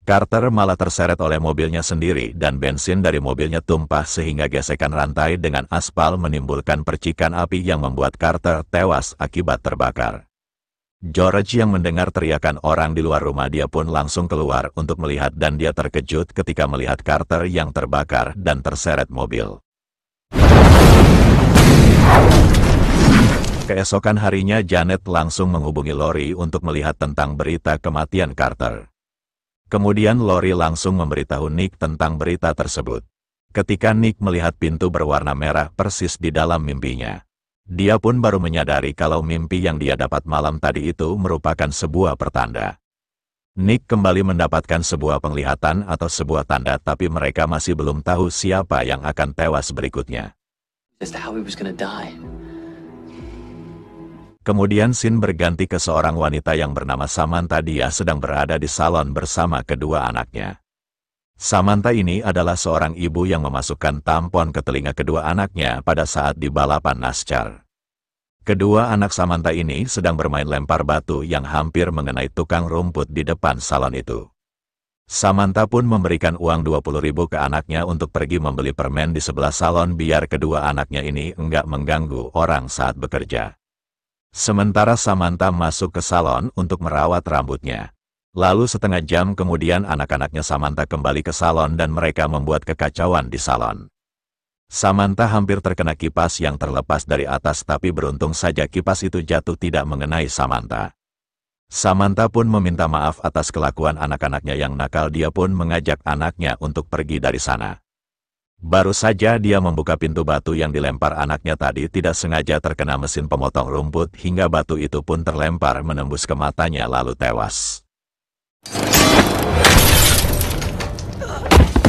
Carter malah terseret oleh mobilnya sendiri dan bensin dari mobilnya tumpah sehingga gesekan rantai dengan aspal menimbulkan percikan api yang membuat Carter tewas akibat terbakar. George yang mendengar teriakan orang di luar rumah dia pun langsung keluar untuk melihat dan dia terkejut ketika melihat Carter yang terbakar dan terseret mobil. Keesokan harinya Janet langsung menghubungi Lori untuk melihat tentang berita kematian Carter. Kemudian Lori langsung memberitahu Nick tentang berita tersebut. Ketika Nick melihat pintu berwarna merah persis di dalam mimpinya, dia pun baru menyadari kalau mimpi yang dia dapat malam tadi itu merupakan sebuah pertanda. Nick kembali mendapatkan sebuah penglihatan atau sebuah tanda, tapi mereka masih belum tahu siapa yang akan tewas berikutnya. Kemudian scene berganti ke seorang wanita yang bernama Samantha. Dia sedang berada di salon bersama kedua anaknya. Samantha ini adalah seorang ibu yang memasukkan tampon ke telinga kedua anaknya pada saat di balapan NASCAR. Kedua anak Samantha ini sedang bermain lempar batu yang hampir mengenai tukang rumput di depan salon itu. Samantha pun memberikan uang 20.000 ke anaknya untuk pergi membeli permen di sebelah salon biar kedua anaknya ini enggak mengganggu orang saat bekerja. Sementara Samantha masuk ke salon untuk merawat rambutnya. Lalu setengah jam kemudian anak-anaknya Samantha kembali ke salon dan mereka membuat kekacauan di salon. Samantha hampir terkena kipas yang terlepas dari atas, tapi beruntung saja kipas itu jatuh tidak mengenai Samantha. Samantha pun meminta maaf atas kelakuan anak-anaknya yang nakal. Dia pun mengajak anaknya untuk pergi dari sana. Baru saja dia membuka pintu, batu yang dilempar anaknya tadi tidak sengaja terkena mesin pemotong rumput hingga batu itu pun terlempar menembus ke matanya lalu tewas.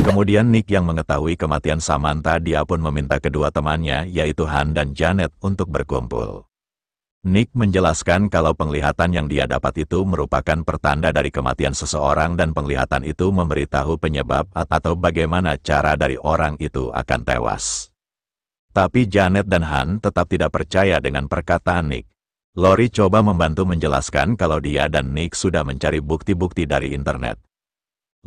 Kemudian Nick yang mengetahui kematian Samantha, dia pun meminta kedua temannya yaitu Han dan Janet untuk berkumpul. Nick menjelaskan kalau penglihatan yang dia dapat itu merupakan pertanda dari kematian seseorang dan penglihatan itu memberitahu penyebab atau bagaimana cara dari orang itu akan tewas. Tapi Janet dan Han tetap tidak percaya dengan perkataan Nick. Lori coba membantu menjelaskan kalau dia dan Nick sudah mencari bukti-bukti dari internet.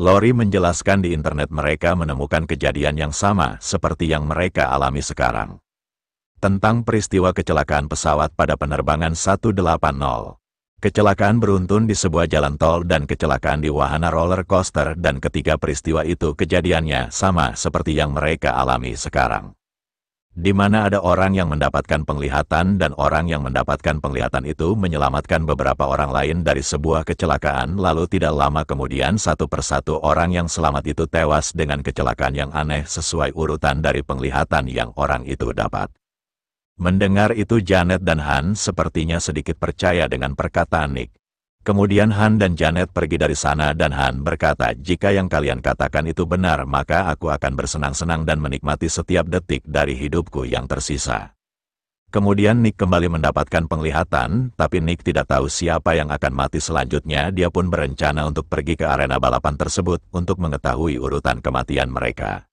Lori menjelaskan di internet mereka menemukan kejadian yang sama seperti yang mereka alami sekarang. Tentang peristiwa kecelakaan pesawat pada penerbangan 180. Kecelakaan beruntun di sebuah jalan tol dan kecelakaan di wahana roller coaster, dan ketiga peristiwa itu kejadiannya sama seperti yang mereka alami sekarang. Di mana ada orang yang mendapatkan penglihatan dan orang yang mendapatkan penglihatan itu menyelamatkan beberapa orang lain dari sebuah kecelakaan, lalu tidak lama kemudian satu persatu orang yang selamat itu tewas dengan kecelakaan yang aneh sesuai urutan dari penglihatan yang orang itu dapat. Mendengar itu Janet dan Han sepertinya sedikit percaya dengan perkataan Nick. Kemudian Han dan Janet pergi dari sana dan Han berkata, jika yang kalian katakan itu benar maka aku akan bersenang-senang dan menikmati setiap detik dari hidupku yang tersisa. Kemudian Nick kembali mendapatkan penglihatan, tapi Nick tidak tahu siapa yang akan mati selanjutnya. Dia pun berencana untuk pergi ke arena balapan tersebut untuk mengetahui urutan kematian mereka.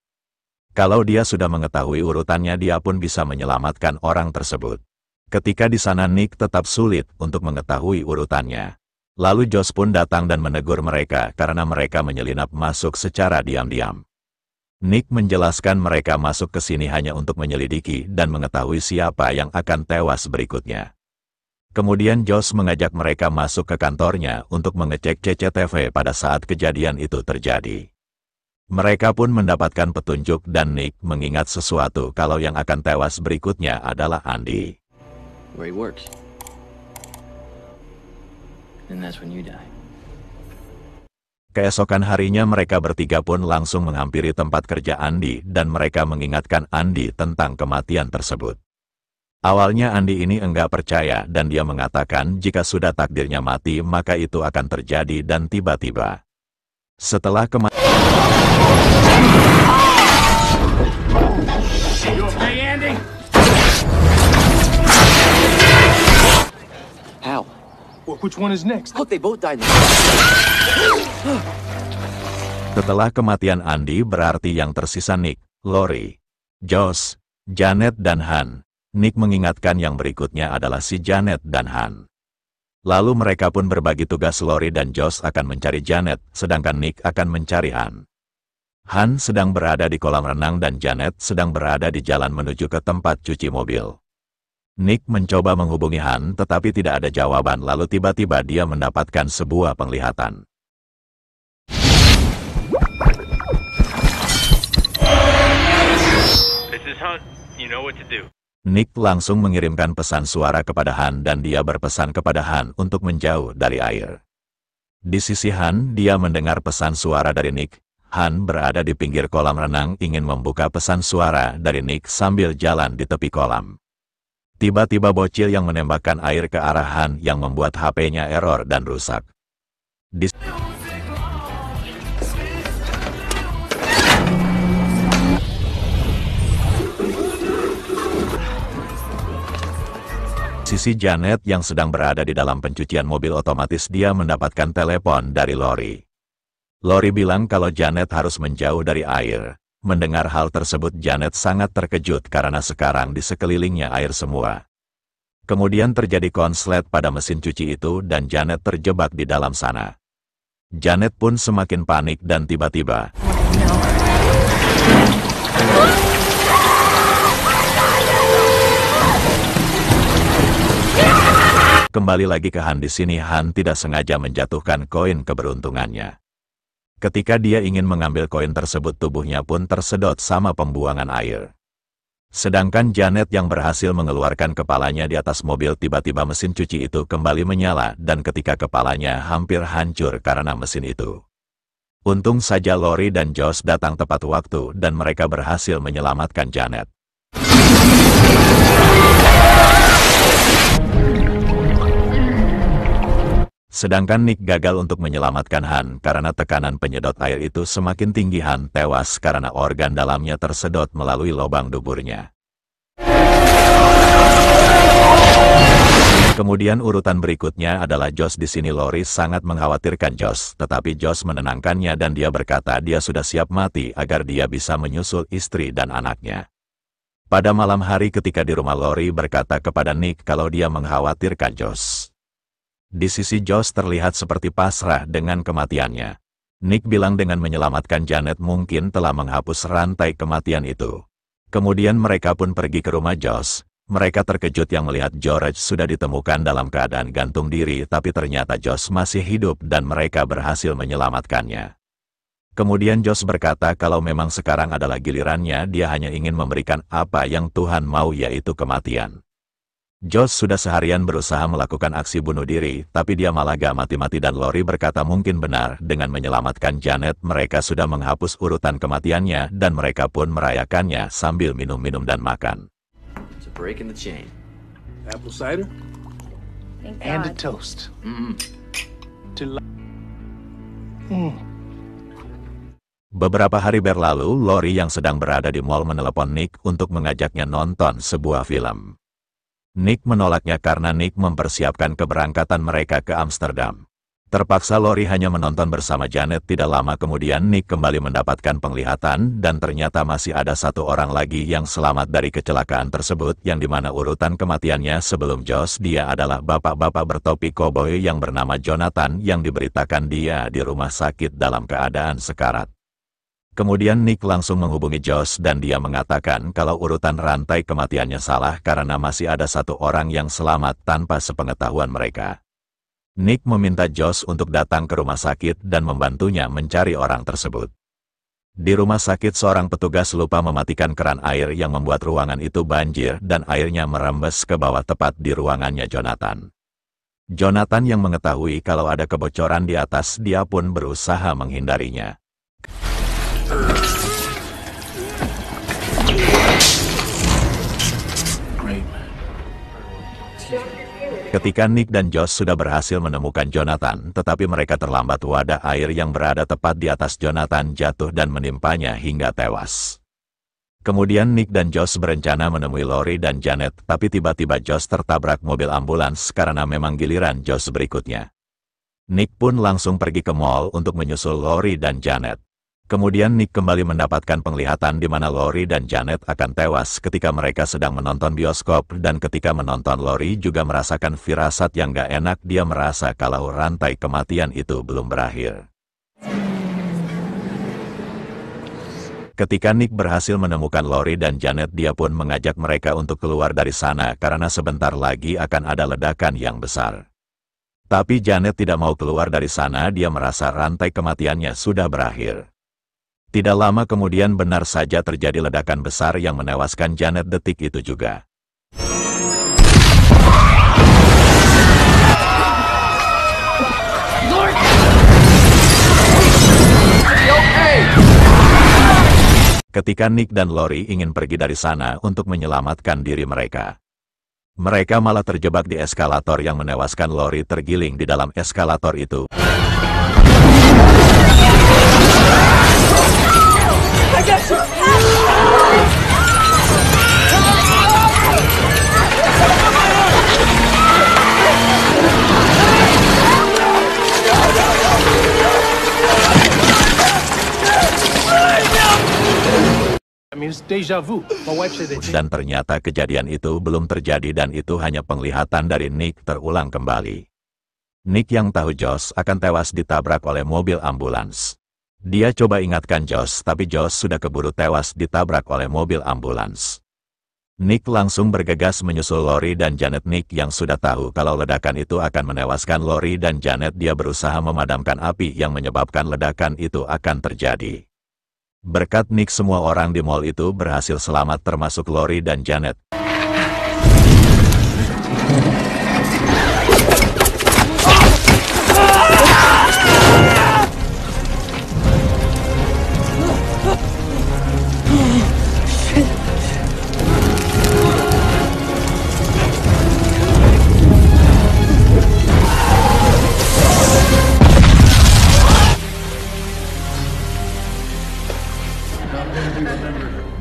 Kalau dia sudah mengetahui urutannya dia pun bisa menyelamatkan orang tersebut. Ketika di sana Nick tetap sulit untuk mengetahui urutannya. Lalu Josh pun datang dan menegur mereka karena mereka menyelinap masuk secara diam-diam. Nick menjelaskan mereka masuk ke sini hanya untuk menyelidiki dan mengetahui siapa yang akan tewas berikutnya. Kemudian Josh mengajak mereka masuk ke kantornya untuk mengecek CCTV pada saat kejadian itu terjadi. Mereka pun mendapatkan petunjuk dan Nick mengingat sesuatu kalau yang akan tewas berikutnya adalah Andy. Where he works. And that's when you die. Keesokan harinya mereka bertiga pun langsung menghampiri tempat kerja Andy dan mereka mengingatkan Andy tentang kematian tersebut. Awalnya Andy ini enggak percaya dan dia mengatakan jika sudah takdirnya mati maka itu akan terjadi, dan tiba-tiba setelah kematian How? Which one is next? Look, they both died. Setelah kematian Andy berarti yang tersisa Nick, Lori, Josh, Janet dan Han. Nick mengingatkan yang berikutnya adalah si Janet dan Han. Lalu mereka pun berbagi tugas. Lori dan Josh akan mencari Janet, sedangkan Nick akan mencari Han. Han sedang berada di kolam renang dan Janet sedang berada di jalan menuju ke tempat cuci mobil. Nick mencoba menghubungi Han tetapi tidak ada jawaban, lalu tiba-tiba dia mendapatkan sebuah penglihatan. This is Hunt. You know what to do. Nick langsung mengirimkan pesan suara kepada Han dan dia berpesan kepada Han untuk menjauh dari air. Di sisi Han, dia mendengar pesan suara dari Nick. Han berada di pinggir kolam renang ingin membuka pesan suara dari Nick sambil jalan di tepi kolam. Tiba-tiba bocil yang menembakkan air ke arah Han yang membuat HP-nya error dan rusak. Di sisi Janet yang sedang berada di dalam pencucian mobil otomatis, dia mendapatkan telepon dari Lori. Lori bilang kalau Janet harus menjauh dari air. Mendengar hal tersebut, Janet sangat terkejut karena sekarang di sekelilingnya air semua. Kemudian terjadi konslet pada mesin cuci itu dan Janet terjebak di dalam sana. Janet pun semakin panik dan tiba-tiba kembali lagi ke Han. Di sini Han tidak sengaja menjatuhkan koin keberuntungannya. Ketika dia ingin mengambil koin tersebut, tubuhnya pun tersedot sama pembuangan air. Sedangkan Janet yang berhasil mengeluarkan kepalanya di atas mobil, tiba-tiba mesin cuci itu kembali menyala dan ketika kepalanya hampir hancur karena mesin itu. Untung saja Lori dan Josh datang tepat waktu dan mereka berhasil menyelamatkan Janet. Sedangkan Nick gagal untuk menyelamatkan Han karena tekanan penyedot air itu semakin tinggi. Han tewas karena organ dalamnya tersedot melalui lubang duburnya. Kemudian urutan berikutnya adalah Josh. Di sini Lori sangat mengkhawatirkan Josh, tetapi Josh menenangkannya dan dia berkata dia sudah siap mati agar dia bisa menyusul istri dan anaknya. Pada malam hari ketika di rumah, Lori berkata kepada Nick kalau dia mengkhawatirkan Josh. Di sisi Josh terlihat seperti pasrah dengan kematiannya. Nick bilang dengan menyelamatkan Janet mungkin telah menghapus rantai kematian itu. Kemudian mereka pun pergi ke rumah Josh. Mereka terkejut yang melihat George sudah ditemukan dalam keadaan gantung diri, tapi ternyata Josh masih hidup dan mereka berhasil menyelamatkannya. Kemudian Josh berkata kalau memang sekarang adalah gilirannya, dia hanya ingin memberikan apa yang Tuhan mau, yaitu kematian. Josh sudah seharian berusaha melakukan aksi bunuh diri, tapi dia malah gak mati-mati dan Lori berkata mungkin benar, dengan menyelamatkan Janet mereka sudah menghapus urutan kematiannya dan mereka pun merayakannya sambil minum-minum dan makan. It's a break in the chain. Apple cider Thank and a God. toast. Beberapa hari berlalu, Lori yang sedang berada di mall menelepon Nick untuk mengajaknya nonton sebuah film. Nick menolaknya karena Nick mempersiapkan keberangkatan mereka ke Amsterdam. Terpaksa Lori hanya menonton bersama Janet. Tidak lama kemudian Nick kembali mendapatkan penglihatan dan ternyata masih ada satu orang lagi yang selamat dari kecelakaan tersebut, yang dimana urutan kematiannya sebelum Josh dia adalah bapak-bapak bertopi koboi yang bernama Jonathan yang diberitakan dia di rumah sakit dalam keadaan sekarat. Kemudian Nick langsung menghubungi Josh dan dia mengatakan kalau urutan rantai kematiannya salah karena masih ada satu orang yang selamat tanpa sepengetahuan mereka. Nick meminta Josh untuk datang ke rumah sakit dan membantunya mencari orang tersebut. Di rumah sakit seorang petugas lupa mematikan keran air yang membuat ruangan itu banjir dan airnya merembes ke bawah tepat di ruangannya Jonathan. Jonathan yang mengetahui kalau ada kebocoran di atas, dia pun berusaha menghindarinya. Ketika Nick dan Josh sudah berhasil menemukan Jonathan, tetapi mereka terlambat. Wadah air yang berada tepat di atas Jonathan jatuh dan menimpanya hingga tewas. Kemudian Nick dan Josh berencana menemui Lori dan Janet, tapi tiba-tiba Josh tertabrak mobil ambulans karena memang giliran Josh berikutnya. Nick pun langsung pergi ke mall untuk menyusul Lori dan Janet. Kemudian Nick kembali mendapatkan penglihatan di mana Lori dan Janet akan tewas ketika mereka sedang menonton bioskop, dan ketika menonton Lori juga merasakan firasat yang gak enak. Dia merasa kalau rantai kematian itu belum berakhir. Ketika Nick berhasil menemukan Lori dan Janet, dia pun mengajak mereka untuk keluar dari sana karena sebentar lagi akan ada ledakan yang besar. Tapi Janet tidak mau keluar dari sana, dia merasa rantai kematiannya sudah berakhir. Tidak lama kemudian benar saja terjadi ledakan besar yang menewaskan Janet detik itu juga. Okay. Ketika Nick dan Lori ingin pergi dari sana untuk menyelamatkan diri mereka, mereka malah terjebak di eskalator yang menewaskan Lori tergiling di dalam eskalator itu. I mean, it's deja vu. My wife said they think. Dan ternyata kejadian itu belum terjadi dan itu hanya penglihatan dari Nick terulang kembali. Nick yang tahu Josh akan tewas ditabrak oleh mobil ambulans. Dia coba ingatkan Josh, tapi Josh sudah keburu tewas ditabrak oleh mobil ambulans. Nick langsung bergegas menyusul Lori dan Janet. Nick yang sudah tahu kalau ledakan itu akan menewaskan Lori dan Janet, dia berusaha memadamkan api yang menyebabkan ledakan itu akan terjadi. Berkat Nick, semua orang di mall itu berhasil selamat termasuk Lori dan Janet.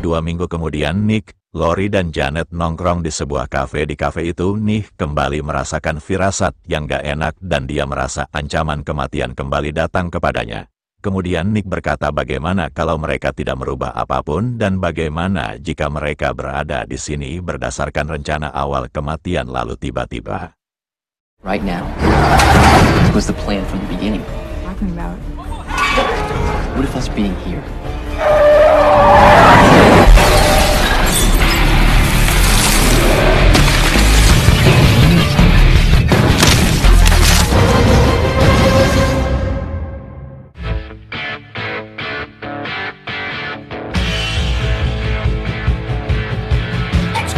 Dua minggu kemudian, Nick, Lori dan Janet nongkrong di sebuah kafe. Di kafe itu, Nick kembali merasakan firasat yang gak enak dan dia merasa ancaman kematian kembali datang kepadanya. Kemudian Nick berkata bagaimana kalau mereka tidak merubah apapun dan bagaimana jika mereka berada di sini berdasarkan rencana awal kematian lalu tiba-tiba. Right now was the plan from the beginning. Talking about. What if us being here?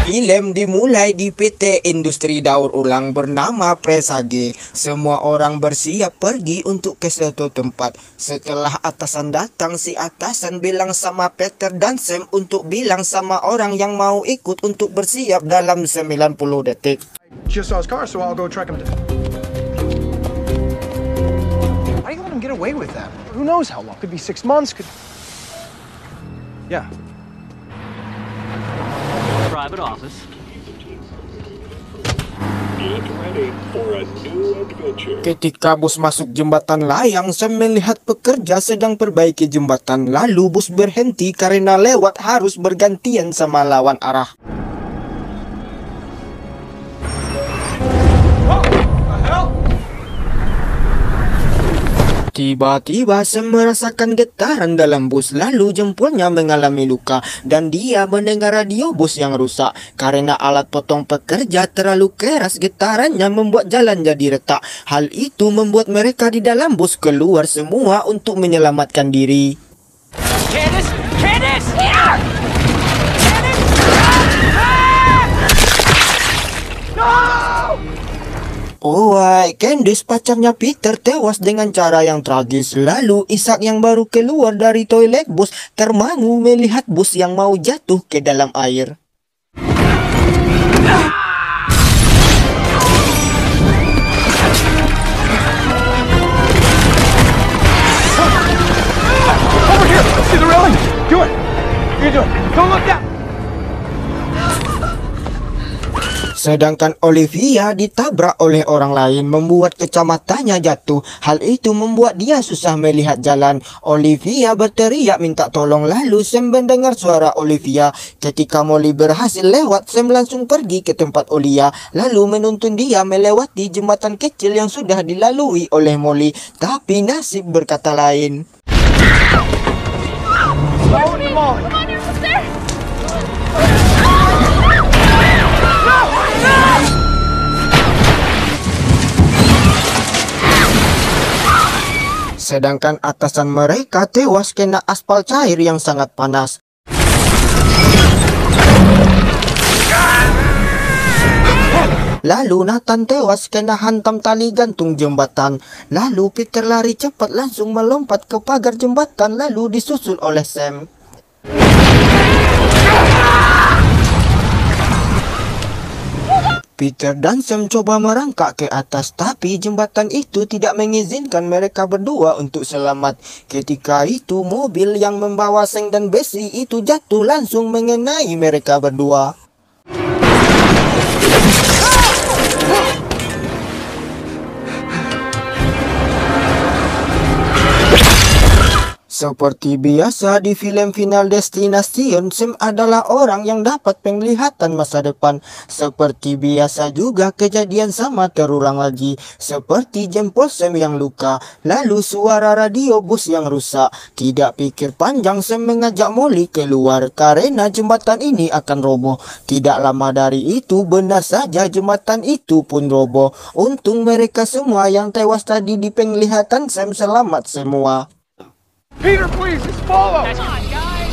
Film dimulai di PT Industri Daur Ulang bernama Presage. Semua orang bersiap pergi untuk ke suatu tempat. Setelah atasan datang, si atasan bilang sama Peter dan Sam untuk bilang sama orang yang mau ikut untuk bersiap dalam 90 detik. Just saw his car, so I'll go track him down. Why do you let him get away with that? Who knows how long? Could be 6 months, could... Yeah. Private office. Ketika bus masuk jembatan layang, Sam melihat pekerja sedang perbaiki jembatan. Lalu bus berhenti karena lewat harus bergantian sama lawan arah. Tiba-tiba Sam merasakan getaran dalam bus, lalu jempolnya mengalami luka dan dia mendengar radio bus yang rusak. Karena alat potong pekerja terlalu keras, getarannya membuat jalan jadi retak. Hal itu membuat mereka di dalam bus keluar semua untuk menyelamatkan diri. Candace! Candace! Here! Oh, Candace, pacarnya Peter, tewas dengan cara yang tragis. Lalu Ishak yang baru keluar dari toilet bus termangu melihat bus yang mau jatuh ke dalam air. Over here! See the railing? Do it! You do it. Don't look down! Sedangkan Olivia ditabrak oleh orang lain membuat kacamatanya jatuh. Hal itu membuat dia susah melihat jalan. Olivia berteriak minta tolong, lalu Sam mendengar suara Olivia. Ketika Molly berhasil lewat, Sam langsung pergi ke tempat Olivia lalu menuntun dia melewati jembatan kecil yang sudah dilalui oleh Molly. Tapi nasib berkata lain. Come on, you're up there! Sedangkan atasan mereka tewas kena aspal cair yang sangat panas. Lalu Nathan tewas kena hantam tali gantung jembatan. Lalu Peter lari cepat langsung melompat ke pagar jembatan lalu disusul oleh Sam. Peter dan Sam coba merangkak ke atas, tapi jembatan itu tidak mengizinkan mereka berdua untuk selamat. Ketika itu, mobil yang membawa Sam dan Bessie itu jatuh langsung mengenai mereka berdua. Seperti biasa di film Final Destination, Sam adalah orang yang dapat penglihatan masa depan. Seperti biasa juga kejadian sama terulang lagi. Seperti jempol Sam yang luka, lalu suara radio bus yang rusak. Tidak pikir panjang, Sam mengajak Molly keluar karena jembatan ini akan roboh. Tidak lama dari itu, benar saja jembatan itu pun roboh. Untung mereka semua yang tewas tadi di penglihatan Sam selamat semua. Peter, please, just follow! Come on, guys.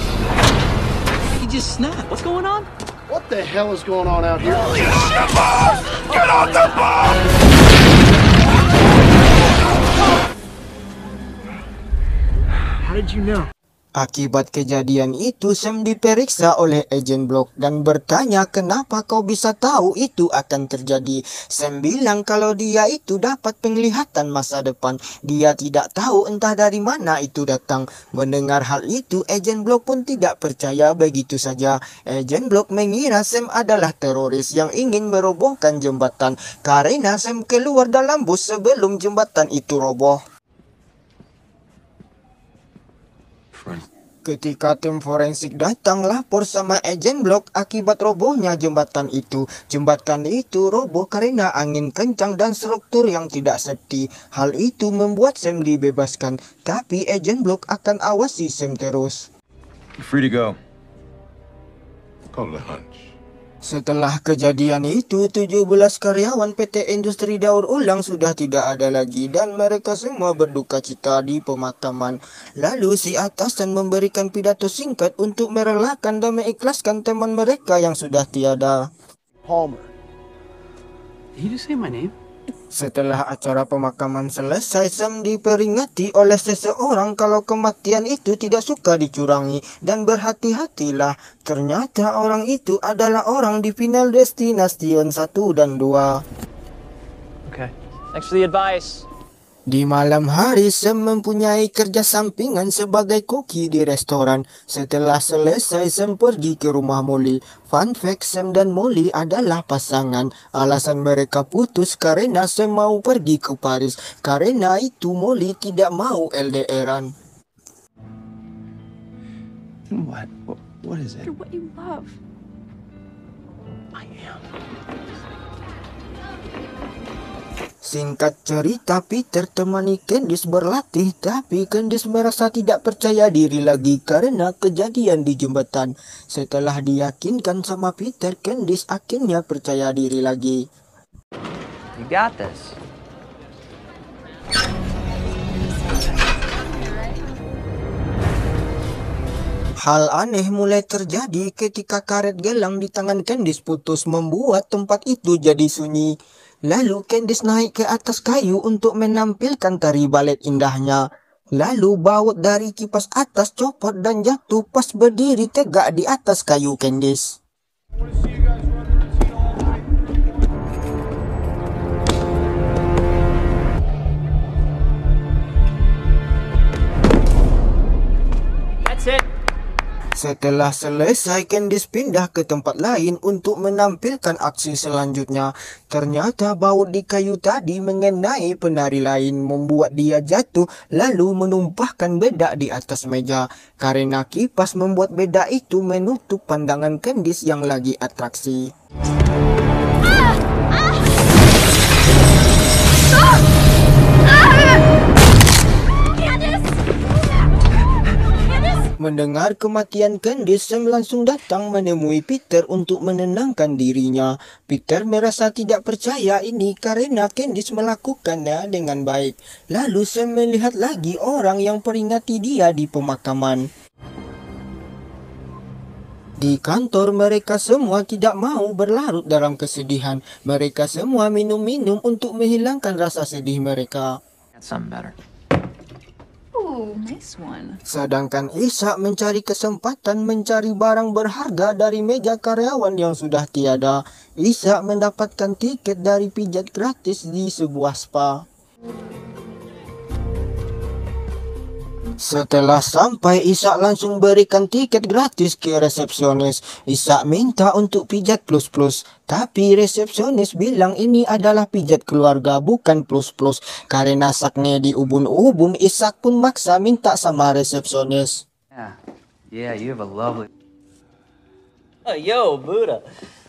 He just snapped. What's going on? What the hell is going on out here? How did you know? Akibat kejadian itu, Sam diperiksa oleh Agent Block dan bertanya kenapa kau bisa tahu itu akan terjadi. Sam bilang kalau dia itu dapat penglihatan masa depan. Dia tidak tahu entah dari mana itu datang. Mendengar hal itu, Agent Block pun tidak percaya begitu saja. Agent Block mengira Sam adalah teroris yang ingin merobohkan jembatan karena Sam keluar dalam bus sebelum jembatan itu roboh. Ketika tim forensik datang lapor sama Agent Block akibat robohnya jembatan itu. Jembatan itu roboh karena angin kencang dan struktur yang tidak safety. Hal itu membuat Sam dibebaskan, tapi Agent Block akan awasi Sam terus. You're free to go. Call it a hunch. Setelah kejadian itu, 17 karyawan PT Industri Daur Ulang sudah tidak ada lagi dan mereka semua berduka cita di pemakaman. Lalu si atasan memberikan pidato singkat untuk merelakan dan mengikhlaskan teman mereka yang sudah tiada. Palmer. Did you just say my name? Setelah acara pemakaman selesai, Sam diperingati oleh seseorang kalau kematian itu tidak suka dicurangi dan berhati-hatilah. Ternyata orang itu adalah orang di Final Destination 1 dan 2. Okay. Thanks for the advice. Di malam hari, Sam mempunyai kerja sampingan sebagai koki di restoran. Setelah selesai, Sam pergi ke rumah Molly. Fun fact, Sam dan Molly adalah pasangan. Alasan mereka putus karena Sam mau pergi ke Paris. Karena itu Molly tidak mau LDRan. What? What is it? You're what you love. I am. Singkat cerita, Peter temani Candice berlatih, tapi Candice merasa tidak percaya diri lagi karena kejadian di jembatan. Setelah diyakinkan sama Peter, Candice akhirnya percaya diri lagi. You got this. Hal aneh mulai terjadi ketika karet gelang di tangan Candice putus membuat tempat itu jadi sunyi. Lalu Candice naik ke atas kayu untuk menampilkan tari balet indahnya. Lalu baut dari kipas atas copot dan jatuh pas berdiri tegak di atas kayu Candice. That's it. Setelah selesai, Candice pindah ke tempat lain untuk menampilkan aksi selanjutnya. Ternyata baut di kayu tadi mengenai penari lain, membuat dia jatuh lalu menumpahkan bedak di atas meja. Karena kipas membuat bedak itu menutup pandangan Candice yang lagi atraksi. Mendengar kematian Candice, Sam langsung datang menemui Peter untuk menenangkan dirinya. Peter merasa tidak percaya ini karena Candice melakukannya dengan baik. Lalu Sam melihat lagi orang yang peringati dia di pemakaman. Di kantor mereka semua tidak mau berlarut dalam kesedihan. Mereka semua minum-minum untuk menghilangkan rasa sedih mereka. Got something better. Ooh, nice one. Sedangkan Ishak mencari kesempatan mencari barang berharga dari meja karyawan yang sudah tiada. Ishak mendapatkan tiket dari pijat gratis di sebuah spa. Setelah sampai, Ishak langsung berikan tiket gratis ke resepsionis. Ishak minta untuk pijat plus-plus, tapi resepsionis bilang ini adalah pijat keluarga, bukan plus-plus. Karena sakne di ubun-ubun, Ishak pun maksa minta sama resepsionis. Yeah, you have a lovely... Oh, yo, Buddha.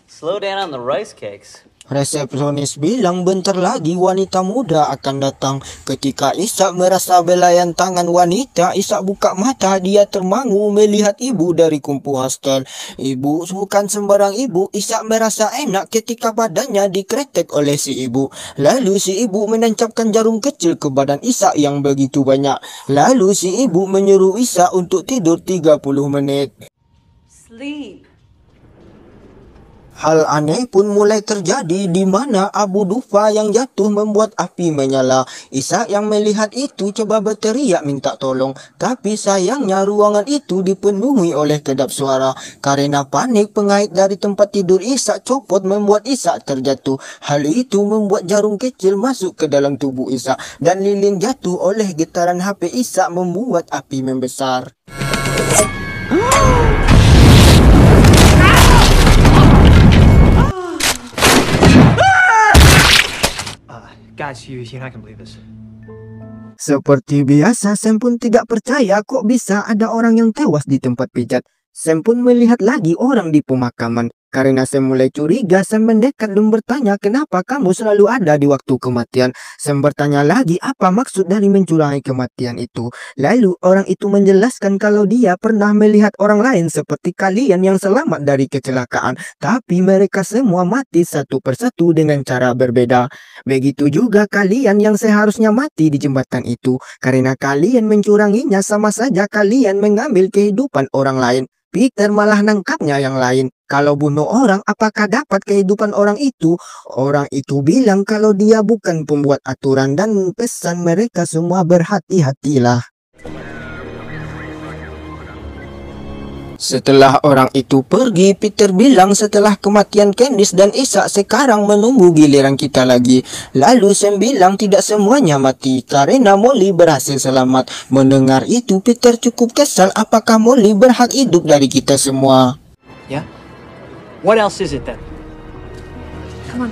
Slow down on the rice cakes. Resepsionis bilang bentar lagi wanita muda akan datang. Ketika Ishak merasa belayan tangan wanita, Ishak buka mata, dia termangu melihat ibu dari kungfu hostel. Ibu bukan sembarang ibu. Ishak merasa enak ketika badannya dikretek oleh si ibu. Lalu si ibu menancapkan jarum kecil ke badan Ishak yang begitu banyak. Lalu si ibu menyuruh Ishak untuk tidur 30 menit. Sleep. Hal aneh pun mulai terjadi di mana Abu Dufa yang jatuh membuat api menyala. Ishak yang melihat itu coba berteriak minta tolong, tapi sayangnya ruangan itu dipenuhi oleh kedap suara. Karena panik, pengait dari tempat tidur Ishak copot membuat Ishak terjatuh. Hal itu membuat jarum kecil masuk ke dalam tubuh Ishak dan lilin jatuh oleh getaran HP Ishak membuat api membesar. Guys, you're not gonna believe this. Seperti biasa, Sam pun tidak percaya kok bisa ada orang yang tewas di tempat pijat. Sam pun melihat lagi orang di pemakaman. Karena Sam mulai curiga, Sam mendekat dan bertanya, kenapa kamu selalu ada di waktu kematian? Sam bertanya lagi apa maksud dari mencurangi kematian itu. Lalu orang itu menjelaskan kalau dia pernah melihat orang lain seperti kalian yang selamat dari kecelakaan. Tapi mereka semua mati satu persatu dengan cara berbeda. Begitu juga kalian yang seharusnya mati di jembatan itu. Karena kalian mencuranginya, sama saja kalian mengambil kehidupan orang lain. Peter malah nangkapnya yang lain. Kalau bunuh orang, apakah dapat kehidupan orang itu? Orang itu bilang kalau dia bukan pembuat aturan dan pesan mereka semua berhati-hatilah. Setelah orang itu pergi, Peter bilang setelah kematian Candice dan Ishak sekarang menunggu giliran kita lagi. Lalu Sam bilang tidak semuanya mati karena Molly berhasil selamat. Mendengar itu, Peter cukup kesal. Apakah Molly berhak hidup dari kita semua? Yeah? What else is it then? Come on.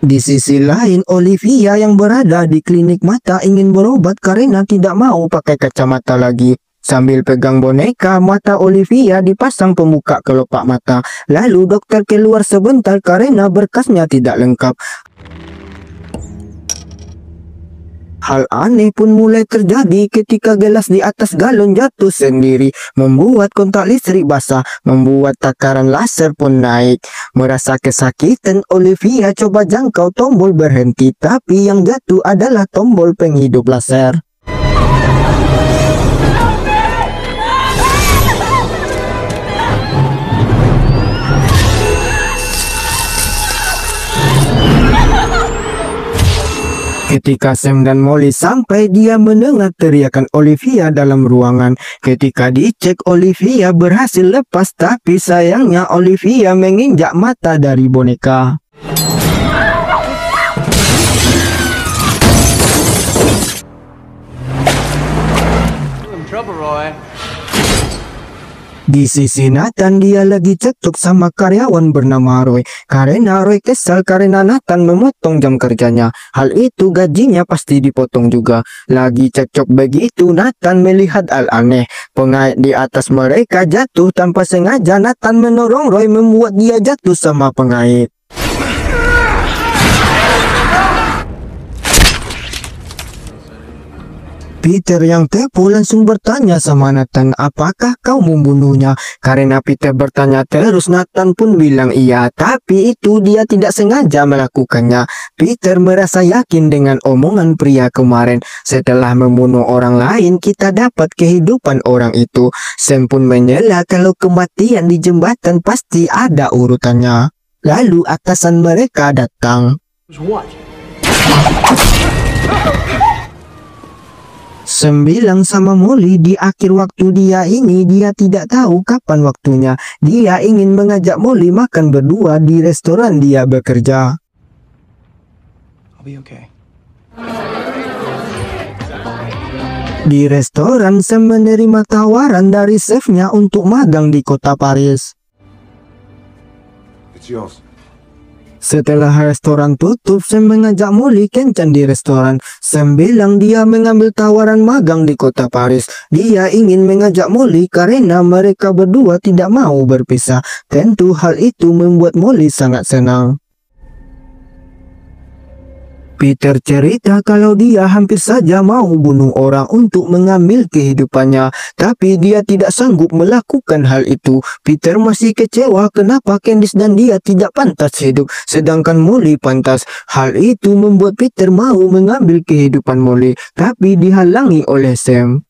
Di sisi lain, Olivia yang berada di klinik mata ingin berobat karena tidak mau pakai kacamata lagi. Sambil pegang boneka, mata Olivia dipasang pembuka kelopak mata. Lalu dokter keluar sebentar karena berkasnya tidak lengkap. Hal aneh pun mulai terjadi ketika gelas di atas galon jatuh sendiri, membuat kontak listrik basah, membuat takaran laser pun naik. Merasa kesakitan, Olivia coba jangkau tombol berhenti, tapi yang jatuh adalah tombol penghidup laser. Ketika Sam dan Molly sampai, dia mendengar teriakan Olivia dalam ruangan. Ketika dicek, Olivia berhasil lepas, tapi sayangnya Olivia menginjak mata dari boneka. Di sisi Nathan, dia lagi cekcok sama karyawan bernama Roy. Karena Roy kesal karena Nathan memotong jam kerjanya. Hal itu gajinya pasti dipotong juga. Lagi cekcok begitu, Nathan melihat hal aneh. Pengait di atas mereka jatuh tanpa sengaja. Nathan menolong Roy membuat dia jatuh sama pengait. Peter yang tepo langsung bertanya sama Nathan, apakah kau membunuhnya? Karena Peter bertanya terus, Nathan pun bilang iya, tapi itu dia tidak sengaja melakukannya. Peter merasa yakin dengan omongan pria kemarin. Setelah membunuh orang lain, kita dapat kehidupan orang itu. Sam pun menyela kalau kematian di jembatan pasti ada urutannya. Lalu atasan mereka datang. Sam bilang sama Molly di akhir waktu dia tidak tahu kapan waktunya. Dia ingin mengajak Molly makan berdua di restoran dia bekerja. I'll be okay. Di restoran, Sam menerima tawaran dari chefnya untuk magang di kota Paris. It's yours. Setelah restoran tutup, Sam mengajak Molly kencan di restoran. Sam bilang dia mengambil tawaran magang di kota Paris. Dia ingin mengajak Molly karena mereka berdua tidak mau berpisah. Tentu hal itu membuat Molly sangat senang. Peter cerita kalau dia hampir saja mau bunuh orang untuk mengambil kehidupannya, tapi dia tidak sanggup melakukan hal itu. Peter masih kecewa kenapa Candice dan dia tidak pantas hidup, sedangkan Molly pantas. Hal itu membuat Peter mau mengambil kehidupan Molly, tapi dihalangi oleh Sam.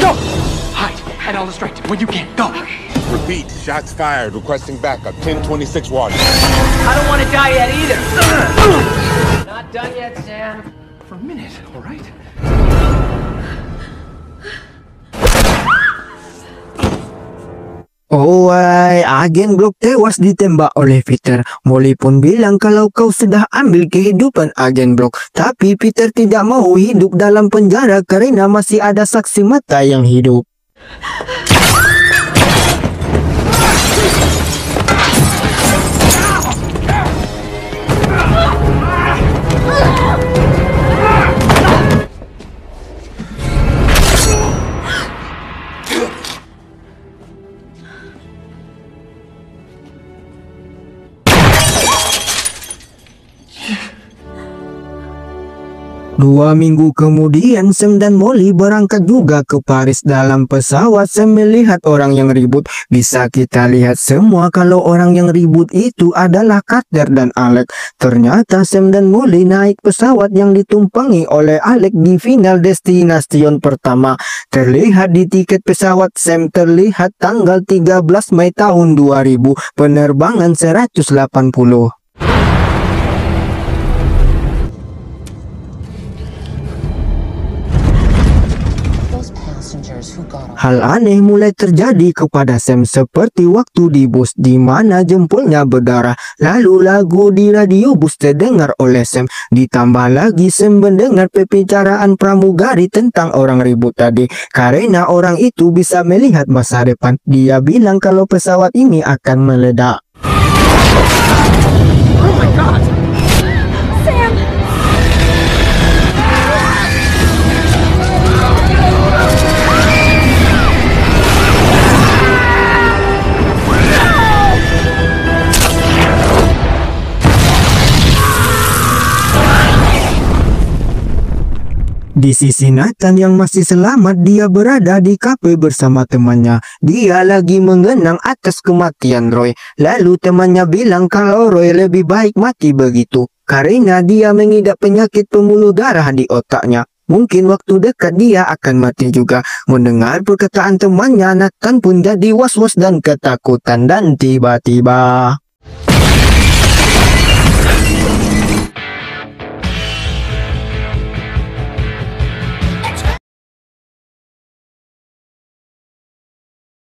Go! Hide and I'll distract him when you can. Go! Repeat, shots fired, requesting backup, 1026 water. I don't want to die yet either. Not done yet, Sam. For a minute, all right? Oh, agen Block tewas ditembak oleh Peter. Molly pun bilang kalau kau sudah ambil kehidupan agen Block. Tapi Peter tidak mau hidup dalam penjara karena masih ada saksi mata yang hidup. Dua minggu kemudian, Sam dan Molly berangkat juga ke Paris. Dalam pesawat, Sam melihat orang yang ribut. Bisa kita lihat semua kalau orang yang ribut itu adalah Carter dan Alex. Ternyata Sam dan Molly naik pesawat yang ditumpangi oleh Alex di final destination pertama. Terlihat di tiket pesawat Sam terlihat tanggal 13 Mei tahun 2000, penerbangan 180. Hal aneh mulai terjadi kepada Sam seperti waktu di bus di mana jempolnya berdarah. Lalu lagu di radio bus terdengar oleh Sam. Ditambah lagi Sam mendengar pembicaraan pramugari tentang orang ribut tadi. Karena orang itu bisa melihat masa depan. Dia bilang kalau pesawat ini akan meledak. Oh my God! Sam! Di sisi Nathan yang masih selamat, dia berada di kafe bersama temannya. Dia lagi mengenang atas kematian Roy. Lalu temannya bilang kalau Roy lebih baik mati begitu, karena dia mengidap penyakit pembuluh darah di otaknya. Mungkin waktu dekat dia akan mati juga. Mendengar perkataan temannya, Nathan pun jadi was-was dan ketakutan. Dan tiba-tiba...